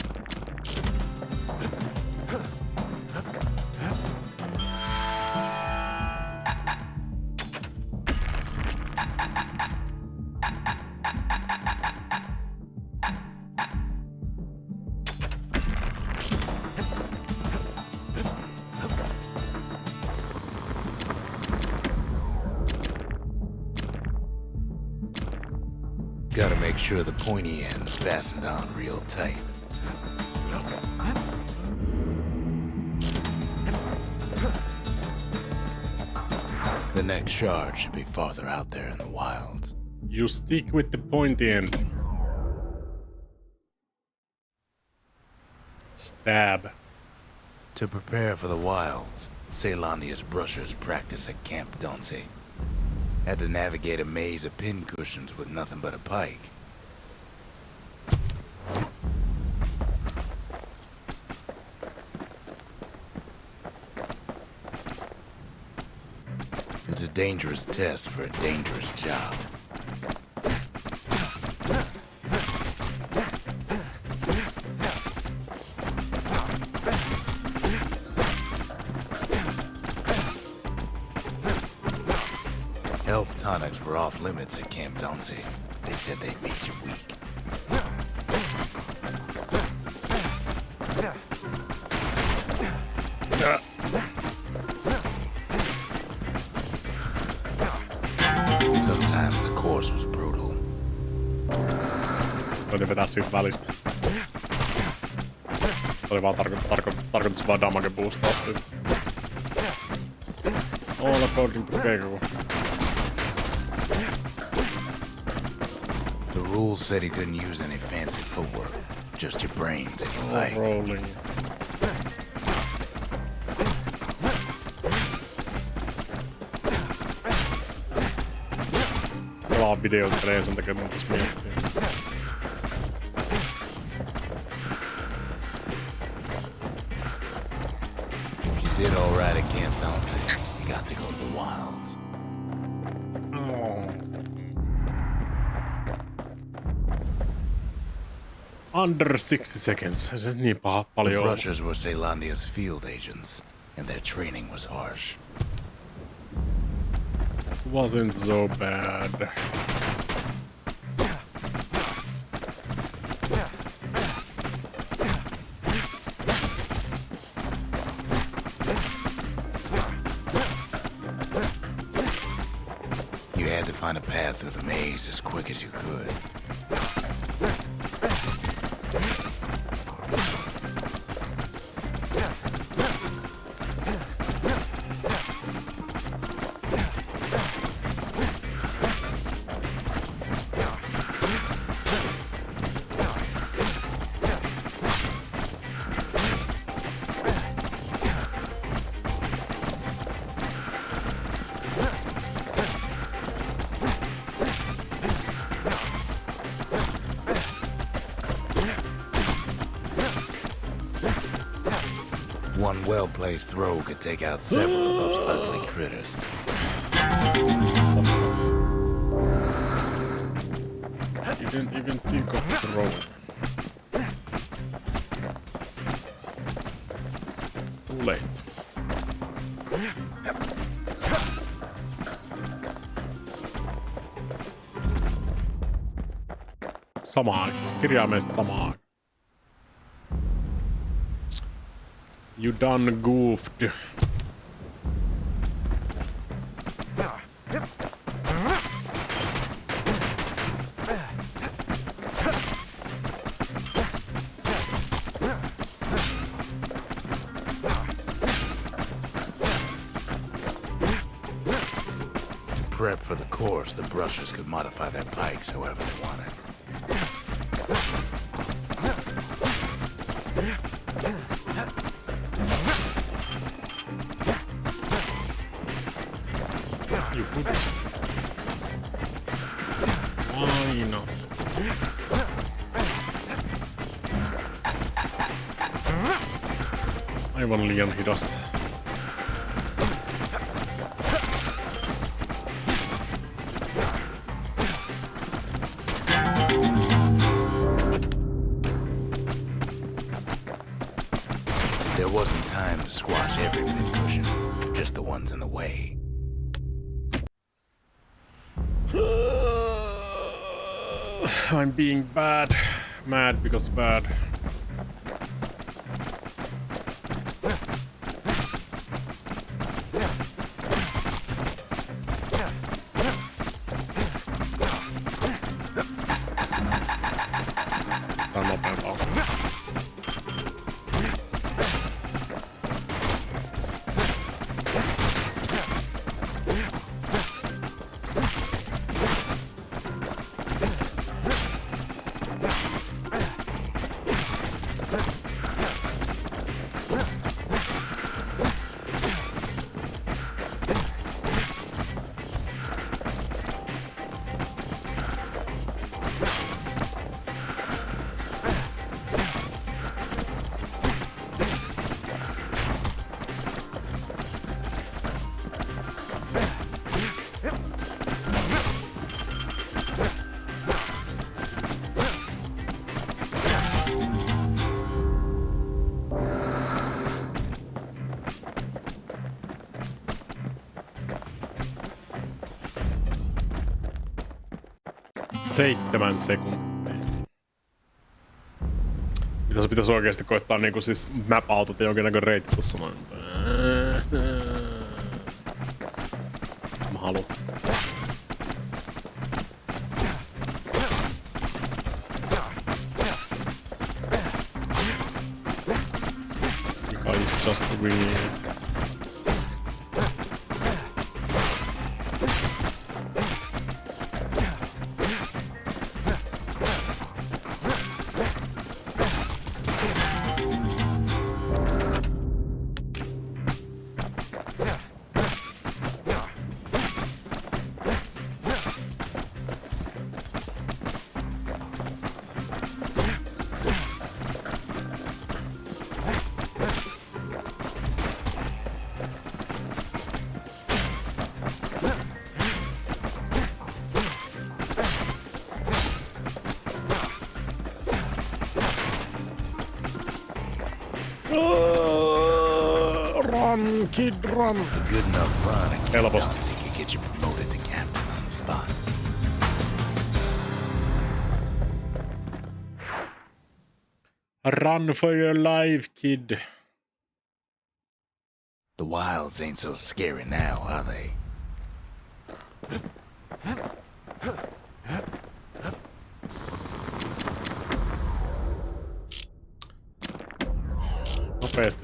Gotta make sure the pointy end's fastened on real tight. The next shard should be farther out there in the wilds. You stick with the pointy end. Stab. To prepare for the wilds, Ceylondia's brushers practice at Camp Donce. Had to navigate a maze of pincushions with nothing but a pike. It's a dangerous test for a dangerous job. Health tonics were off limits at Camp Donce. They said they made you weak. Sometimes the course was brutal. Voitin vetää siitä välistä. Oli vaan tarkoitus vaan damage boostaa siitä. All according to Keiko. The rules said he couldn't use any fancy footwork, just your brains and your light. Rolling. Pelaa videopelejä, sen takia mun pitäis miettiä. If you did all right at Camp Donce, you got to go to the wilds. Under 60 seconds. Se niin paha The paljon. brushers were Ceylondia's field agents, and their training was harsh. Wasn't so bad. You had to find a path through the maze as quick as you could. One well-placed throw could take out several of those ugly critters. You didn't even think of throw. Too late. Samaan, kirjaimellisesti samaan. You done goofed. To prep for the course, the brushers could modify their pikes however they wanted. You could. Why not? Aivan liian hidasta. There wasn't time to squash every pincushion, just the ones in the way. I'm being bad. Mad because bad. 7 sekuntia. Mitä se pitäisi oikeesti koittaa niinku siis map-autot ja jonkinnäköinen reitti tossa noin. Mä haluun. Mikä is just weird. Run, kid, run. A good enough run and Helposti. Calamity could get you promoted to captain on the spot. Run for your life, kid. The wilds ain't so scary now, are they?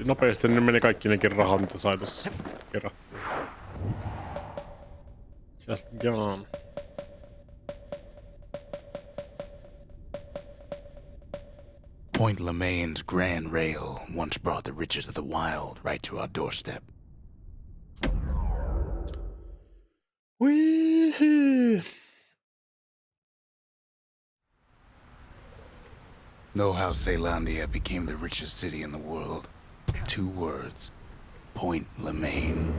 Nopeasti ne meni kaikki nekin rahat, mitä sai tossa kerättyä. Just gone. Point Lemaine's Grand Rail once brought the riches of the wild right to our doorstep. Wee-hoo. Know how Ceylondia became the richest city in the world? 2 words. Point Lemaine.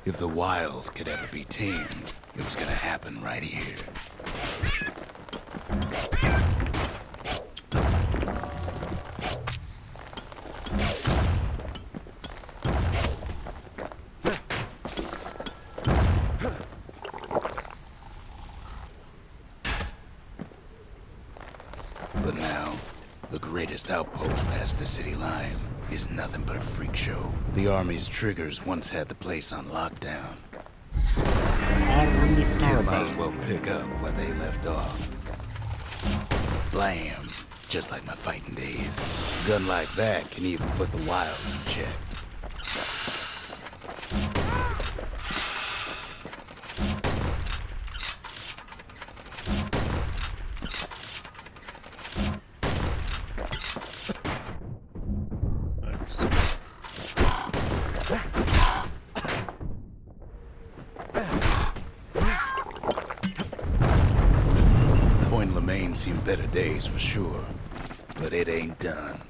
If the wilds could ever be tamed, it was gonna happen right here. But now, the greatest outpost past the city line is nothing but a freak show. The army's triggers once had the place on lockdown. You might as well pick up where they left off. Blam! Just like my fighting days. A gun like that can even put the wilds in check. Point Lemaine seen better days for sure, but it ain't done.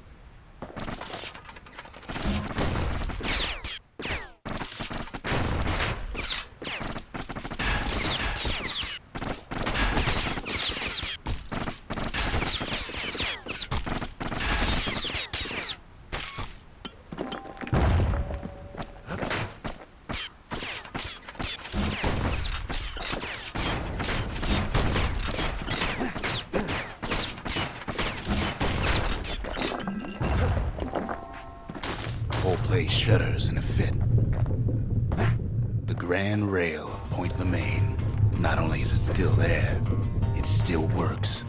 Whole place shudders in a fit. The Grand Rail of Point Lemaine. Not only is it still there, it still works.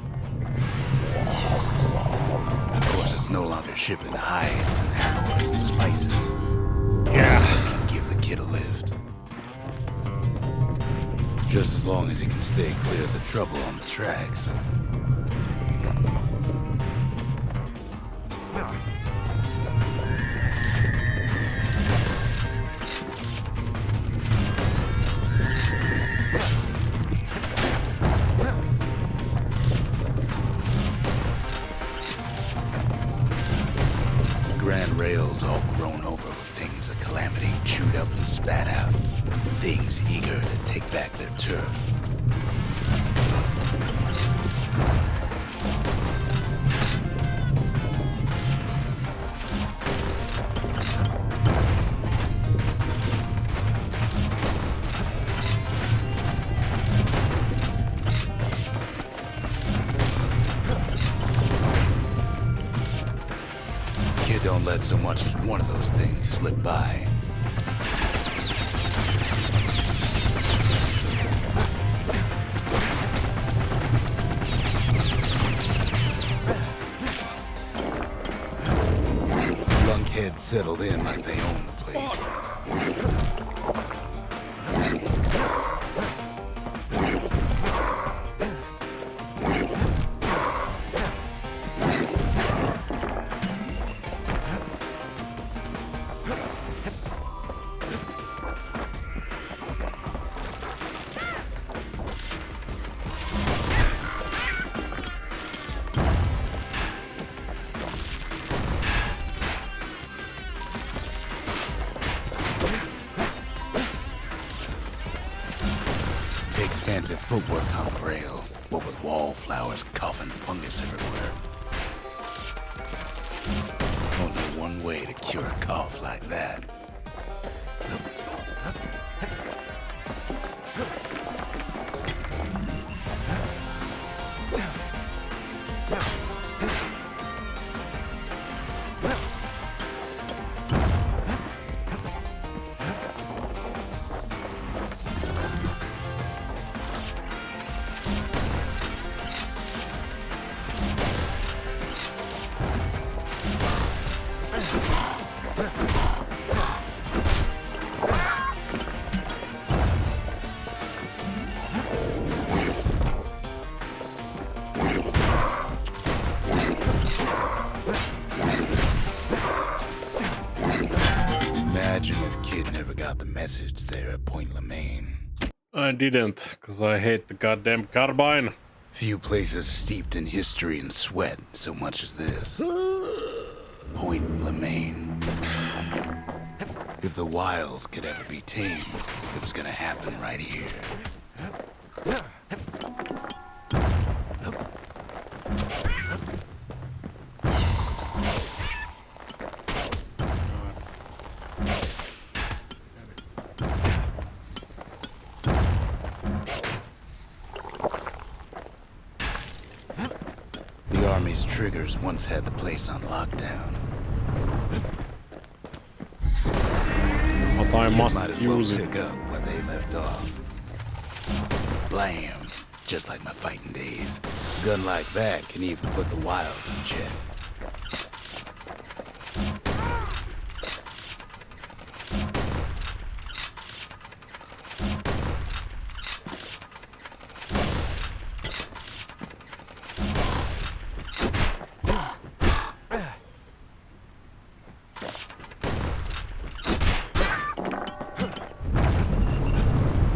Of course, it's no longer shipping hides and alloys and spices. Yeah. It can give the kid a lift. Just as long as he can stay clear of the trouble on the tracks. Grand Rail's all grown over with things that Calamity chewed up and spat out. Things eager to take back their turf. let so much as one of those things slip by. Lunkheads settled in like they own the place. Takes fancy footwork on the rail, what with wallflowers, cough, and fungus everywhere. Only one way to cure a cough like that. Imagine if Kid never got the message there at Point Lemaine. I didn't, because I hate the goddamn carbine. Few places steeped in history and sweat so much as this. Point Lemaine. If the wilds could ever be tamed, it was gonna happen right here. The Army's triggers once had the place on lockdown. But I must Might as well use pick it. up where they left off. Blam! Just like my fighting days. A gun like that can even put the wilds in check.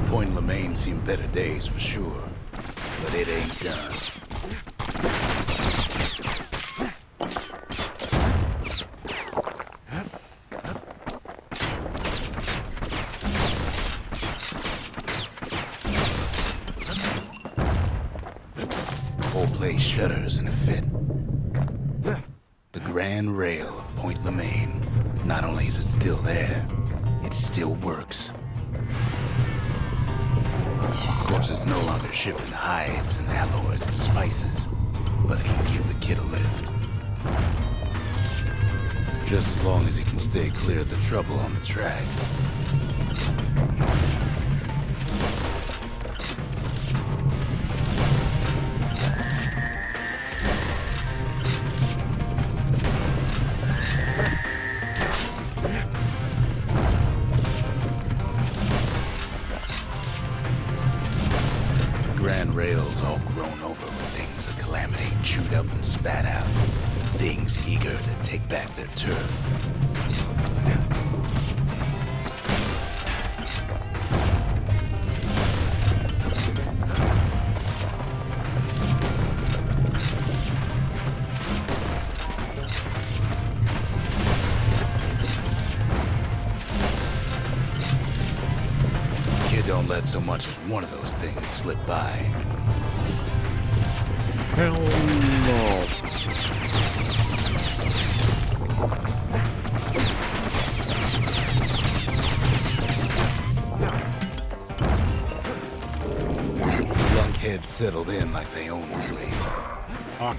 Point Lemaine seen better days for sure, but it ain't done. Whole place shudders in a fit. The grand rail of Point Lemaine. Not only is it still there, it still works. Of course, it's no longer shipping hides and alloys and spices, but it can give the kid a lift. Just as long as he can stay clear of the trouble on the tracks. Grand rails all grown over with things of Calamity chewed up and spat out. Things eager to take back their turf. Kid don't let so much as one of those things slip by. Hell no. Lunkheads settled in like they own the place. Fuck.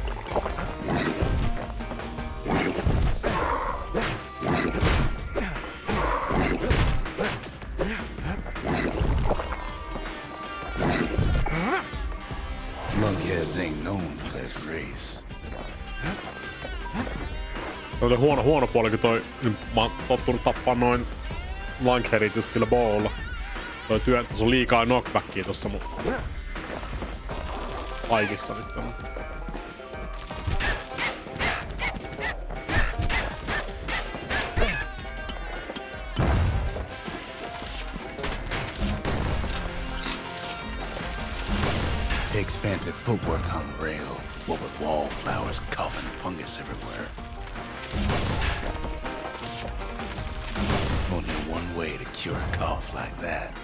Lunkheads ain't known for their grace. Toi huono puoli, kun mä oon tottunut tappaa noin lunkheadit just sillä bowlla. Tuossa on liikaa knockbackia tossa mun kaikissa nyt on. Takes fancy footwork on the rail, what with wallflowers, coughing fungus everywhere. Only one way to cure a cough like that.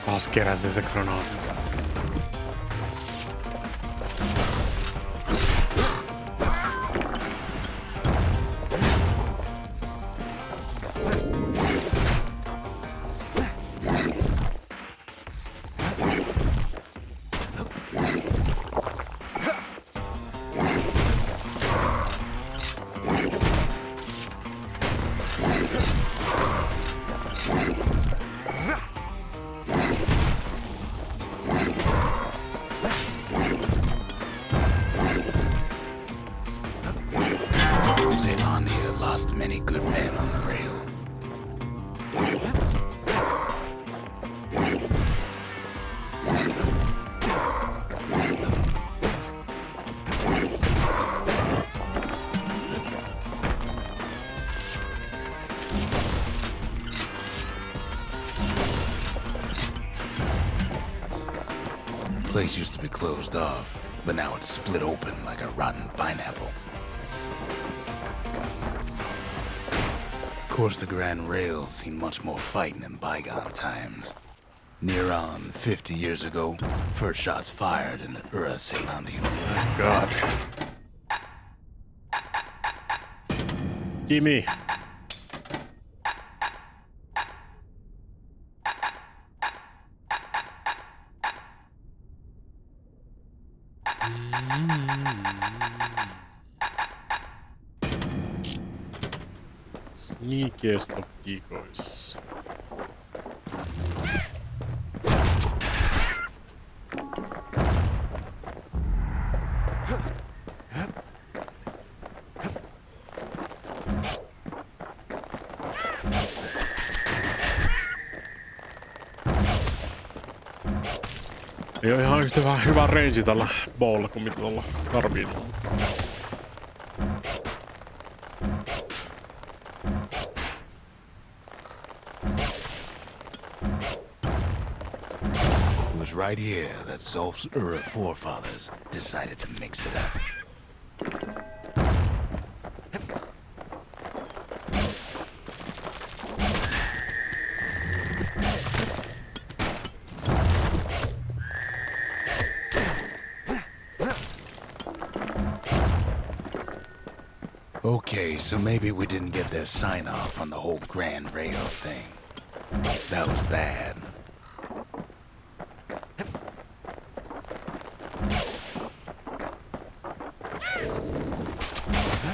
Taas keräsi se granaatinsa. Lost many good men on the rail. Place used to be closed off, but now it's split open like a rotten pineapple. Of course, the Grand Rail's seen much more fighting in bygone times. Near on 50 years ago, first shots fired in the Celandian. Oh God. Gimme. Sneakiest of decoys. Ei oo ihan yhtä hyvä range tällä bowlla kuin mitä tuolla karbiinilla. It was right here that Zulf's forefathers decided to mix it up. Okay, so maybe we didn't get their sign-off on the whole Grand Rail thing. That was bad.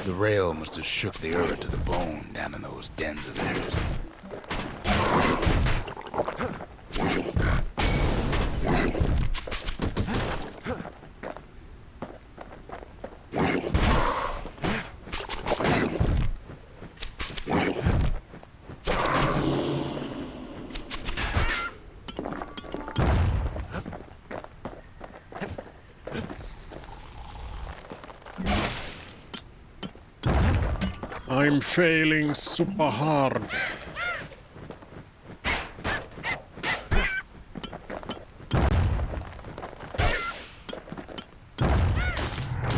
The rail must have shook the earth to the bone down in those dens of theirs. I'm failing super hard.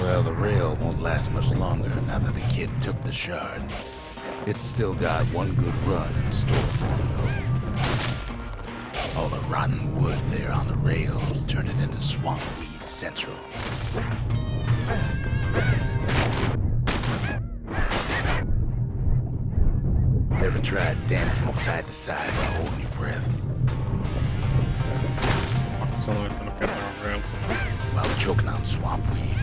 Well, the rail won't last much longer now that the kid took the shard. It's still got one good run in store for him, though. All the rotten wood there on the rails turned it into swamp weed central. Ever tried dancing side to side while holding your breath? Pakko sanoa, että en oo kerran rail. While choking on swamp weed?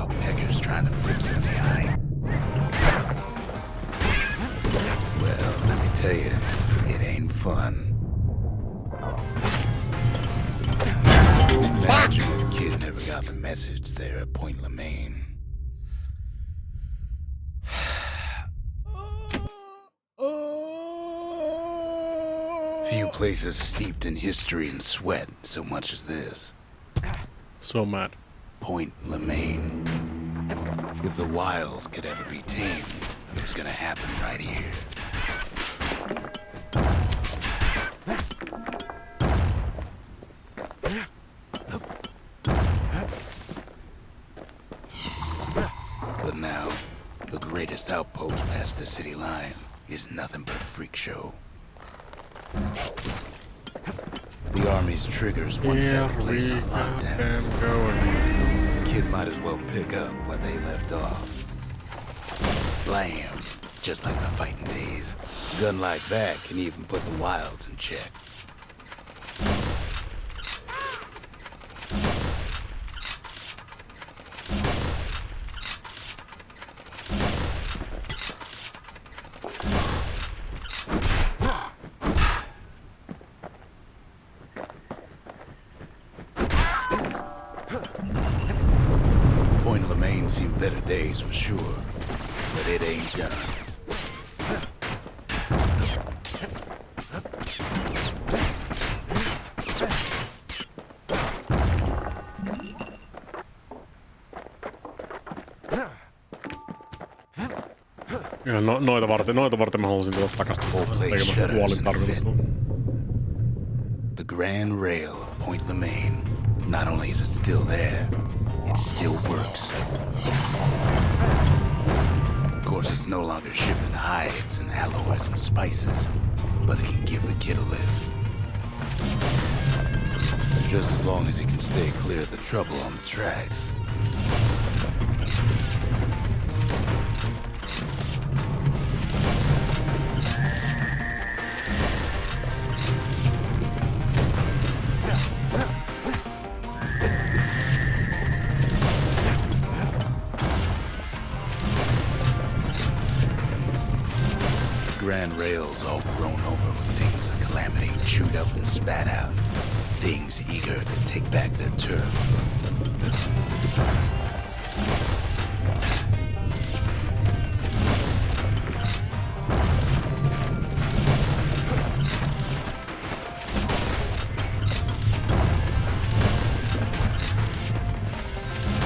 about peckers trying to prick you in the eye? Well, let me tell you, it ain't fun. Imagine if the kid never got the message there at Point Lemaine. Few places steeped in history and sweat so much as this. So mad. Point Lemaine. If the wild could ever be tamed, it was gonna happen right here. But now, the greatest outpost past the city line is nothing but a freak show. The army's triggers once held the place on lockdown. Kid might as well pick up where they left off. Blam! Just like my fighting days. A gun like that can even put the wilds in check. Point Lemaine seen better days for sure, but it ain't done. Ja noita varten mä haluaisin tulla takasta tekemään huolin tarkoitus. The Grand Rail of Point Lemaine. Not only is it still there, it still works. Of course, it's no longer shipping hides and alloys and spices, but it can give the kid a lift. Just as long as he can stay clear of the trouble on the tracks. Grand Rail's all grown over with things of Calamity chewed up and spat out. Things eager to take back their turf.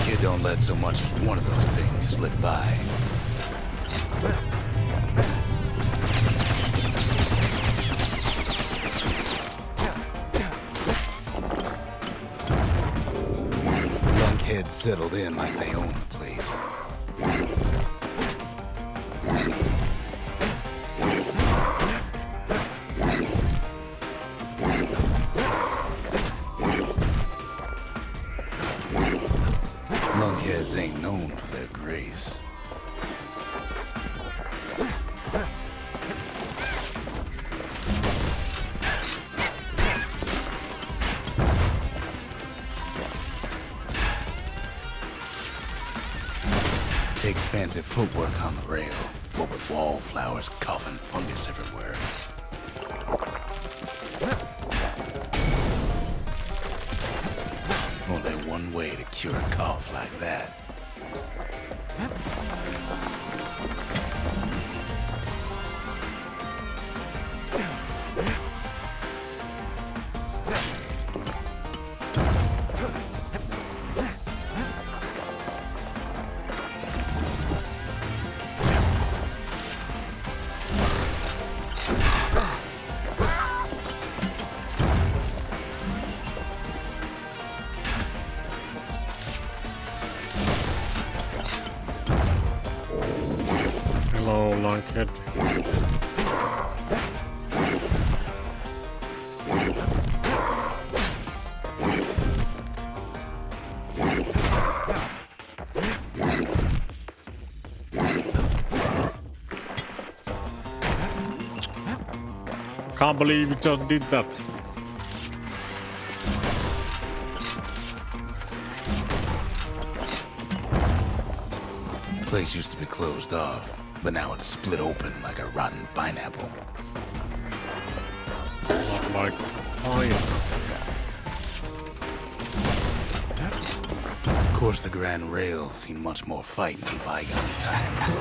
Kid don't let so much as one of those things slip by. Heads settled in like they own the place. Lunkheads ain't known for their grace. Takes fancy footwork on the rail, what with wallflowers coughing fungus everywhere. Only one way to cure a cough like that. Hello, lunkhead. Can't believe you just did that. place used to be closed off, but now it's split open like a rotten pineapple. Not like pineapple. Of course, the Grand Rail's seen much more fighting in bygone times.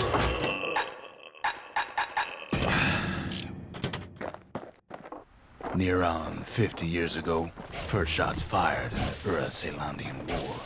Near on 50 years ago, first shots fired in the Ura-Celandian War.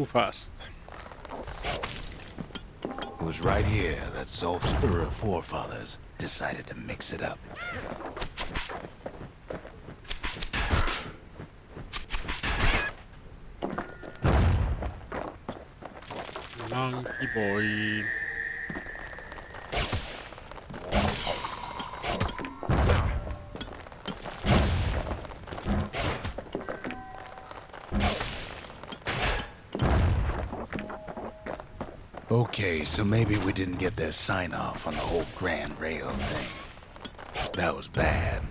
Too fast. It was right here that Zulf's Ura forefathers decided to mix it up. Monkey boy. Okay, so maybe we didn't get their sign-off on the whole Grand Rail thing. That was bad.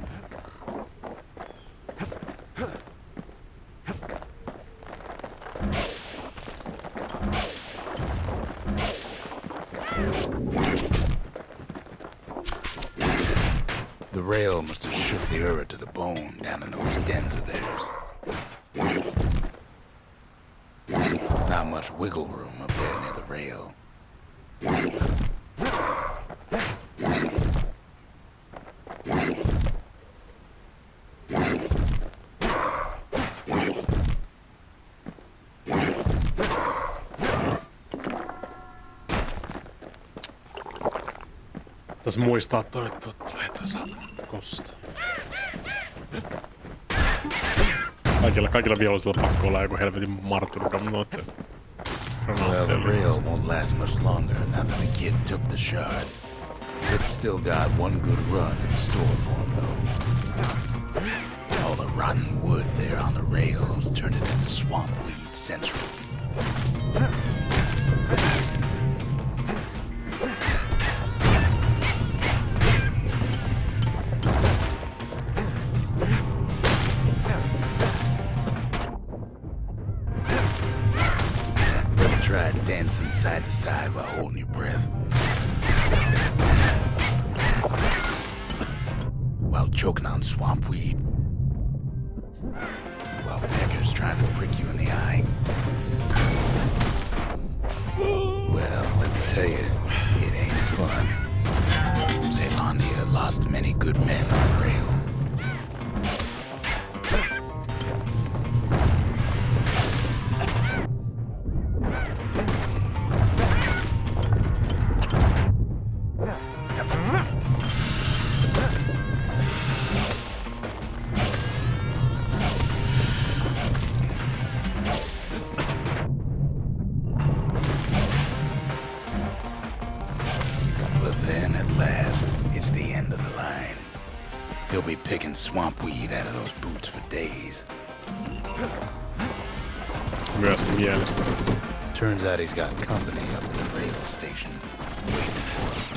The rail must have shook the Ura to the bone down in those dens of theirs. Not much wiggle room up there near the rail. Tässä muistaa todettu, että tulee toisaalta kosta. Kaikilla vihollisilla pakko olla joku helvetin martyrkam noitten. Well, the rail won't last much longer now that the kid took the shard. It's still got one good run in store for him, though. All the rotten wood there on the rails turned it into swamp weed central. Try dancing side to side while holding your breath. While choking on swamp weed. While peckers trying to prick you in the eye. Well, let me tell you, it ain't fun. Celandia lost many good men on the rail. He'll be picking swamp weed out of those boots for days. Myös mielestä. Turns out he's got company up at the rail station waiting for him.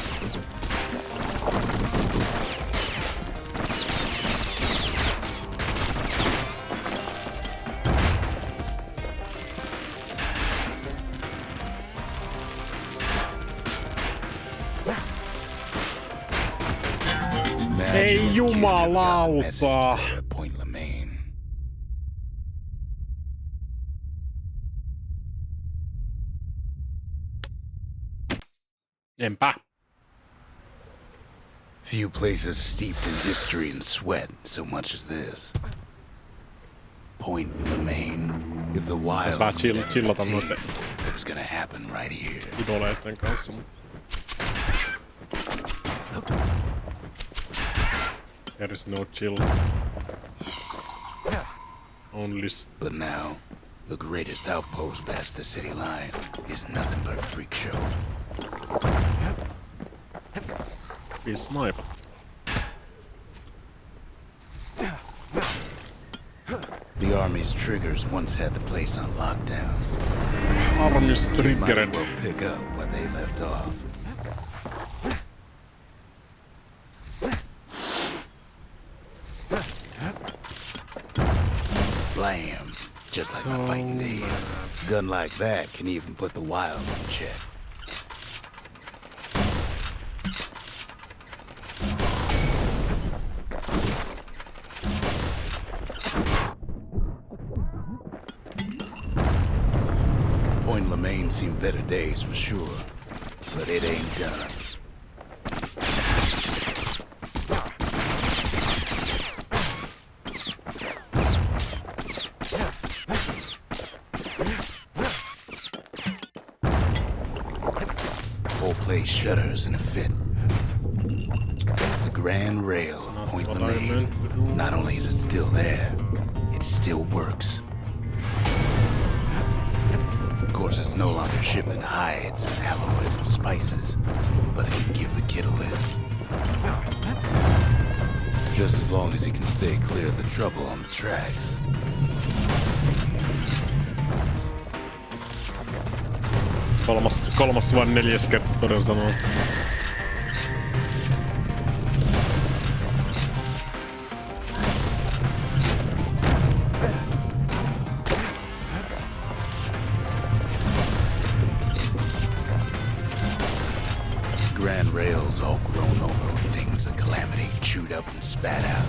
Ei jumalauta! Enpä. Few places steeped in history and sweat so much as this. Point Lemaine. If the wild chillata noitten it was gonna happen right here. idoleitten kanssa, mutta there is no chill. Only but now, the greatest outpost past the city line is nothing but a freak show. be sniper. Army's triggers once had the place on lockdown. Army's Might triggered. as well pick up where they left off. Blam! Just like my fighting days. Gun like that can even put the wild in check. Point Lemaine seen better days for sure, but it ain't done. Whole place shudders in a fit. The Grand Rail of Point Lemaine. Not only is it still there, it still works. Of course, it's no longer shipping hides and alloys and spices, but it can give the kid a lift. Just as long as he can stay clear of the trouble on the tracks. Kolmas vai neljäs kerta todella sanoo. Grand Rail's all grown over with things the Calamity chewed up and spat out.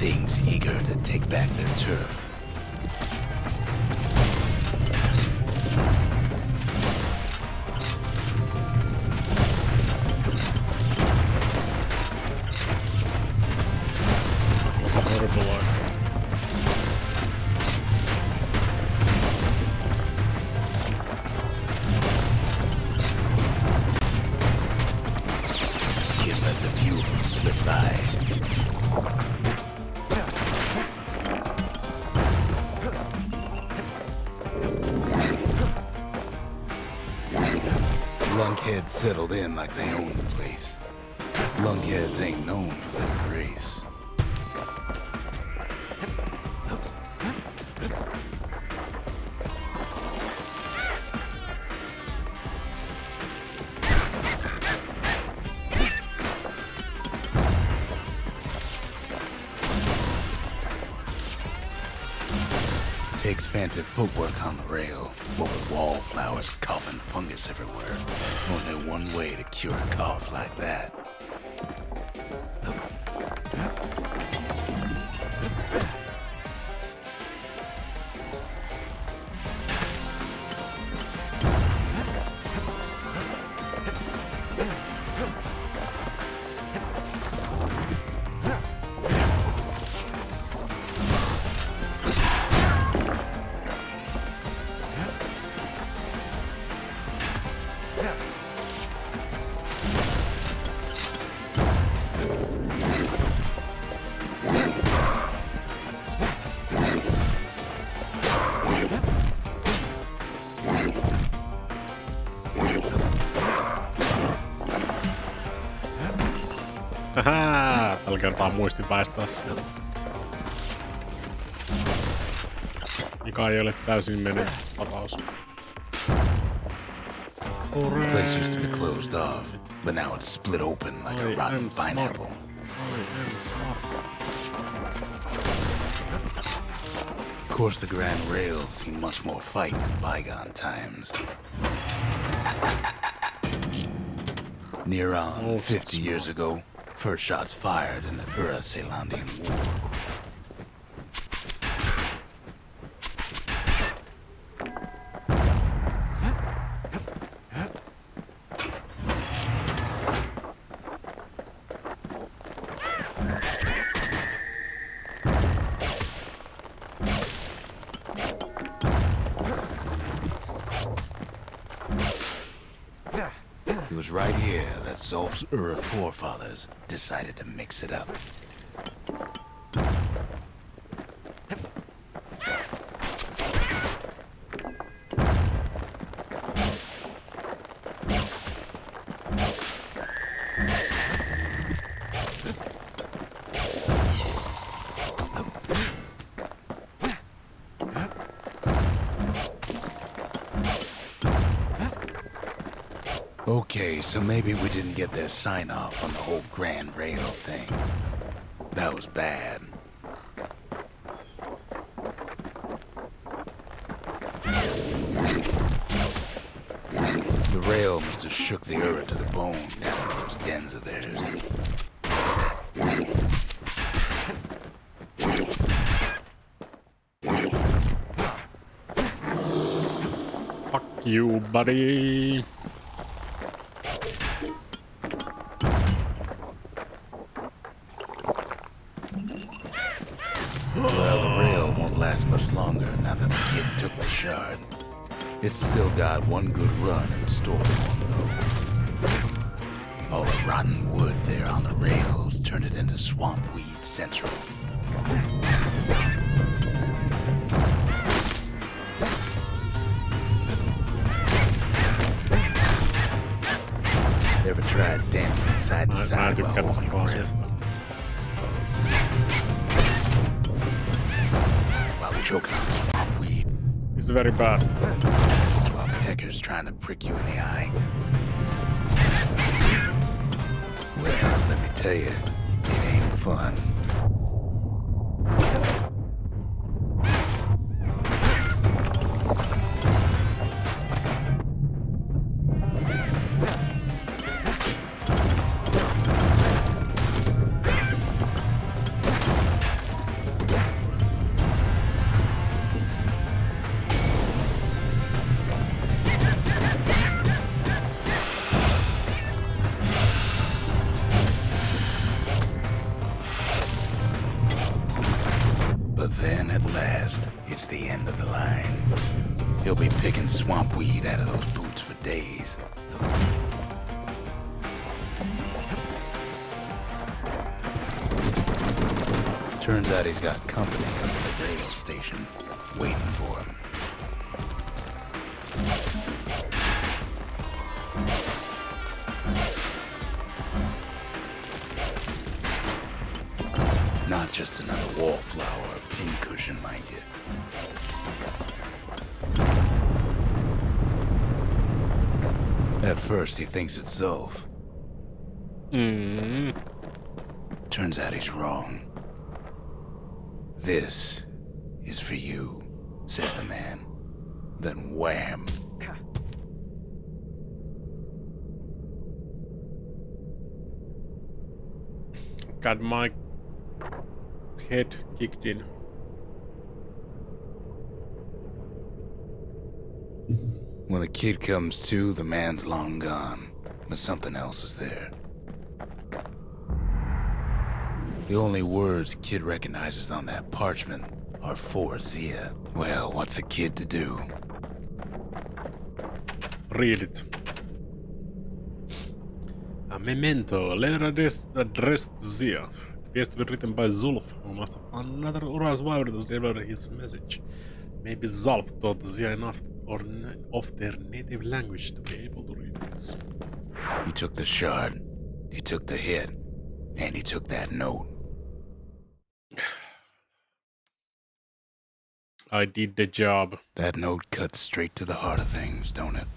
Things eager to take back their turf. Was a horrible life. Kid lets a few of them slip by. Lunkheads settled in like they own the place. Lunkheads ain't known for their grace. Takes fancy footwork on the rail, but with wallflowers, cough, and fungus everywhere. Only one way to cure a cough like that. Hähää, tällä kertaa muistin väistää se. Mikä ei ole täysin mennyt tapaus. Place used to be closed off, but now it's split open like a rotten pineapple. I am smart. Of course, the Grand Rail's seen much more fight in bygone times. Near on 50 years ago, first shots fired in the Ura-Celandian War. It was right here that Zolf's Ura forefathers decided to mix it up. Okay, so maybe we didn't get their sign-off on the whole Grand Rail thing. That was bad. The rail must have shook the Ura to the bone down in those dens of theirs. Fuck you, buddy. Well, the rail won't last much longer now that the kid took the shard. It's still got one good run in store for him, though. All the rotten wood there on the rails turned it into swamp weed central. Ever tried dancing side to side while holding your breath? While choking on swamp weed. It's very bad. While peckers trying to prick you in the eye. Well, let me tell you, it ain't fun. Then at last, it's the end of the line. He'll be picking swamp weed out of those boots for days. Turns out he's got company up at the rail station, waiting for him. Not just another wallflower or pincushion, mind you. At first, he thinks it's Zulf. Turns out he's wrong. This is for you, says the man. Then wham! Got my head kicked in. When the kid comes to, the man's long gone, but something else is there. The only words kid recognizes on that parchment are for Zia. Well, what's a kid to do? Read it. A memento, letter addressed to Zia. It appears to be written by Zulf, who must have found another Ura's wife to deliver his message. Maybe Zulf taught Zia enough of their native language to be able to read this. He took the shard, he took the hit, and he took that note. I did the job. That note cuts straight to the heart of things, don't it?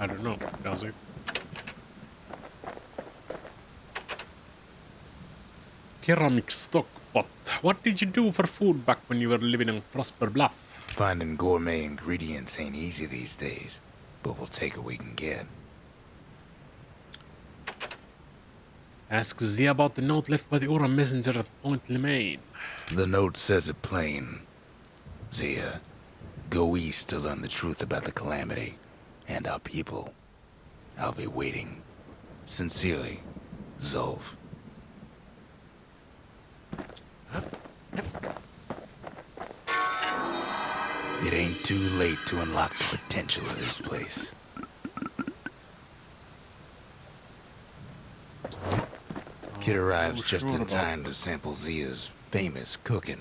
I don't know, does it? Ceramic stockpot. What did you do for food back when you were living on Prosper Bluff? Finding gourmet ingredients ain't easy these days, but we'll take what we can get. Ask Zia about the note left by the Ura messenger at Point Lemaine. The note says it plain. Zia, go east to learn the truth about the Calamity and our people. I'll be waiting. Sincerely, Zulf. It ain't too late to unlock the potential of this place. Kid arrives just in time to sample Zia's famous cooking.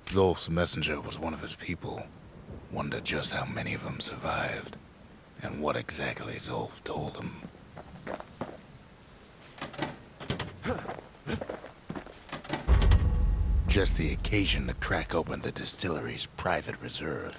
Zulf's messenger was one of his people. Wonder just how many of them survived, and what exactly Zulf told him. just the occasion to crack open the distillery's private reserve.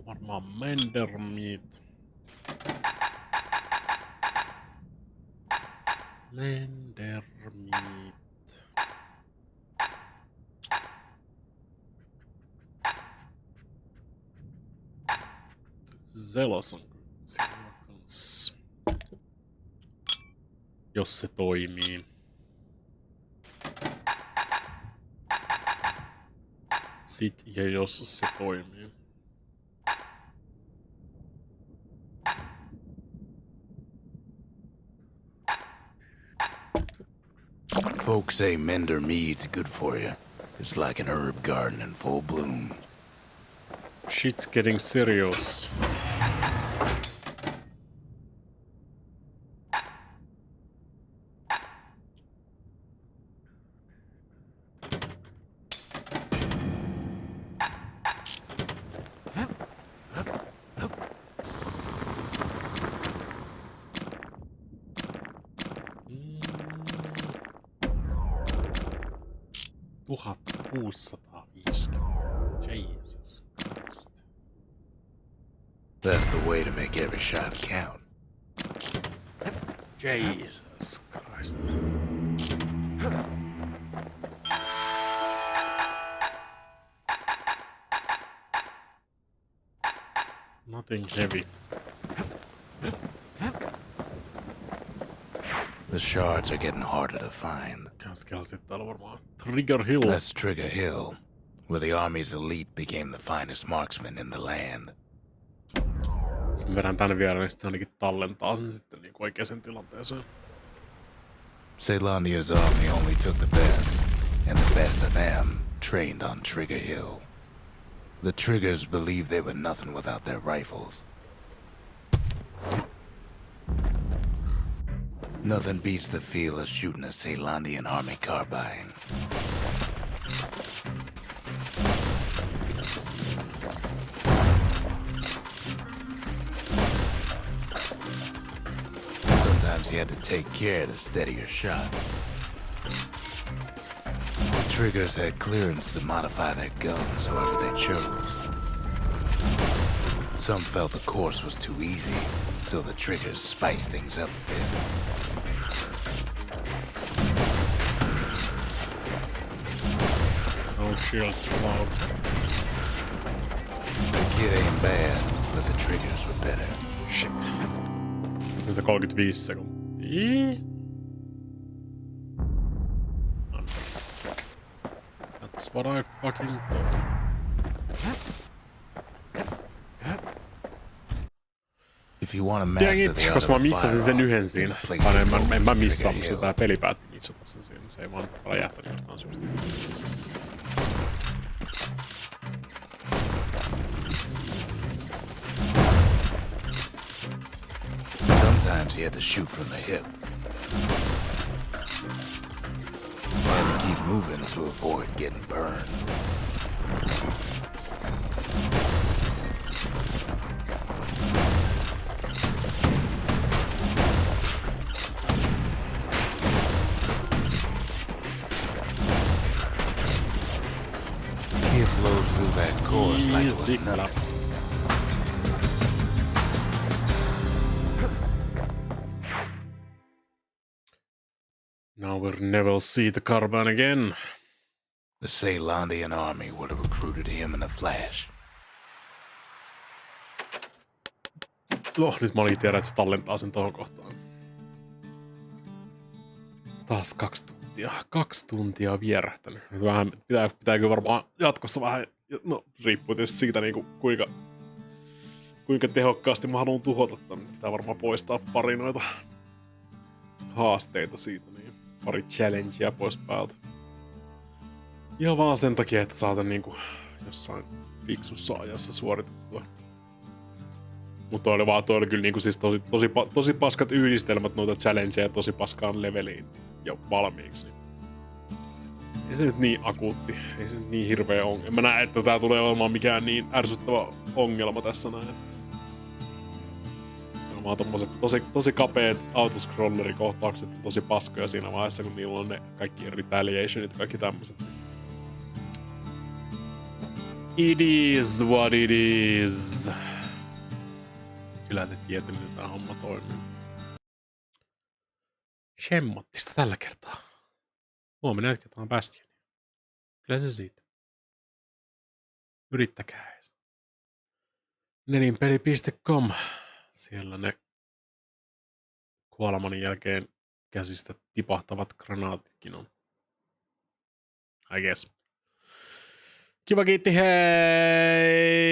Varmaan Mendermeat. Mendermeat. Zelos on siellä kanssa. Jos se toimii. Sit ja jos se toimii. Folks say Mender mead's good for you. It's like an herb garden in full bloom. Shit's getting serious. Jesus Christ. That's the way to make every shot count. Jesus Christ. Nothing heavy. The shards are getting harder to find. Trigger Hill. That's Trigger Hill, where the army's elite became the finest marksmen in the land. Sen verran tänne vielä, niin se ainakin tallentaa sen sitten niin oikeaan tilanteeseen. Caelandia's army only took the best, and the best of them trained on Trigger Hill. The Triggers believed they were nothing without their rifles. Nothing beats the feel of shooting a Caelandian army carbine. Sometimes you had to take care to steady your shot. The Triggers had clearance to modify their guns however they chose. Some felt the course was too easy, so the Triggers spiced things up a bit. No shields allowed. The kid ain't bad, but the Triggers were better. Shit. Nyt se 35 sekuntia. That's what I fucking thought. If you want to master the art koska mä of missasin sen yhden siinä. firearm, En mä missaa, Trigger mutta Hill. tää peli päätti missata sen siinä. Se ei vaan räjähtänyt jostain syystä. Sometimes you had to shoot from the hip. You had to keep moving to avoid getting burned. Kids load through that course like it was nothing. Now we'll never see the carbine again. The Caelandian army would have recruited him in a flash. Nyt mä olin tiedä, että se tallentaa sen tohon kohtaan. Taas 2 tuntia. 2 tuntia vierähtänyt. Nyt vähän, pitääkö varmaan jatkossa vähän, no riippuu tietysti siitä niinku kuinka tehokkaasti mä haluan tuhota tämän. Pitää varmaan poistaa pari noita haasteita siitä, niin pari challengea pois päältä. Ihan vaan sen takia, että saatan niinku jossain fiksussa ajassa suoritettua. Mutta toi oli kyllä niinku siis tosi paskat yhdistelmät noita challengeja ja tosi paskaan leveliin jo valmiiksi. Ei se nyt niin akuutti. Ei se nyt niin hirveä ongelma. Mä näen, että tää tulee olemaan mikään niin ärsyttävä ongelma tässä näin. Se on vaan tommoset tosi kapeet autoscrollerikohtaukset on tosi paskoja siinä vaiheessa, kun niillä on ne kaikki retaliationit ja kaikki tämmöset. It is what it is. Kyllä te tiedätte, miten tää homma toimii. Shemmottista tällä kertaa. Huomenna jatketaan Bastionia. Kyllä se siitä. Yrittäkää ees. Nelinpeli.com. Siellä ne kuoleman jälkeen käsistä tipahtavat granaatitkin on. I guess. Kiva kiitti, hei!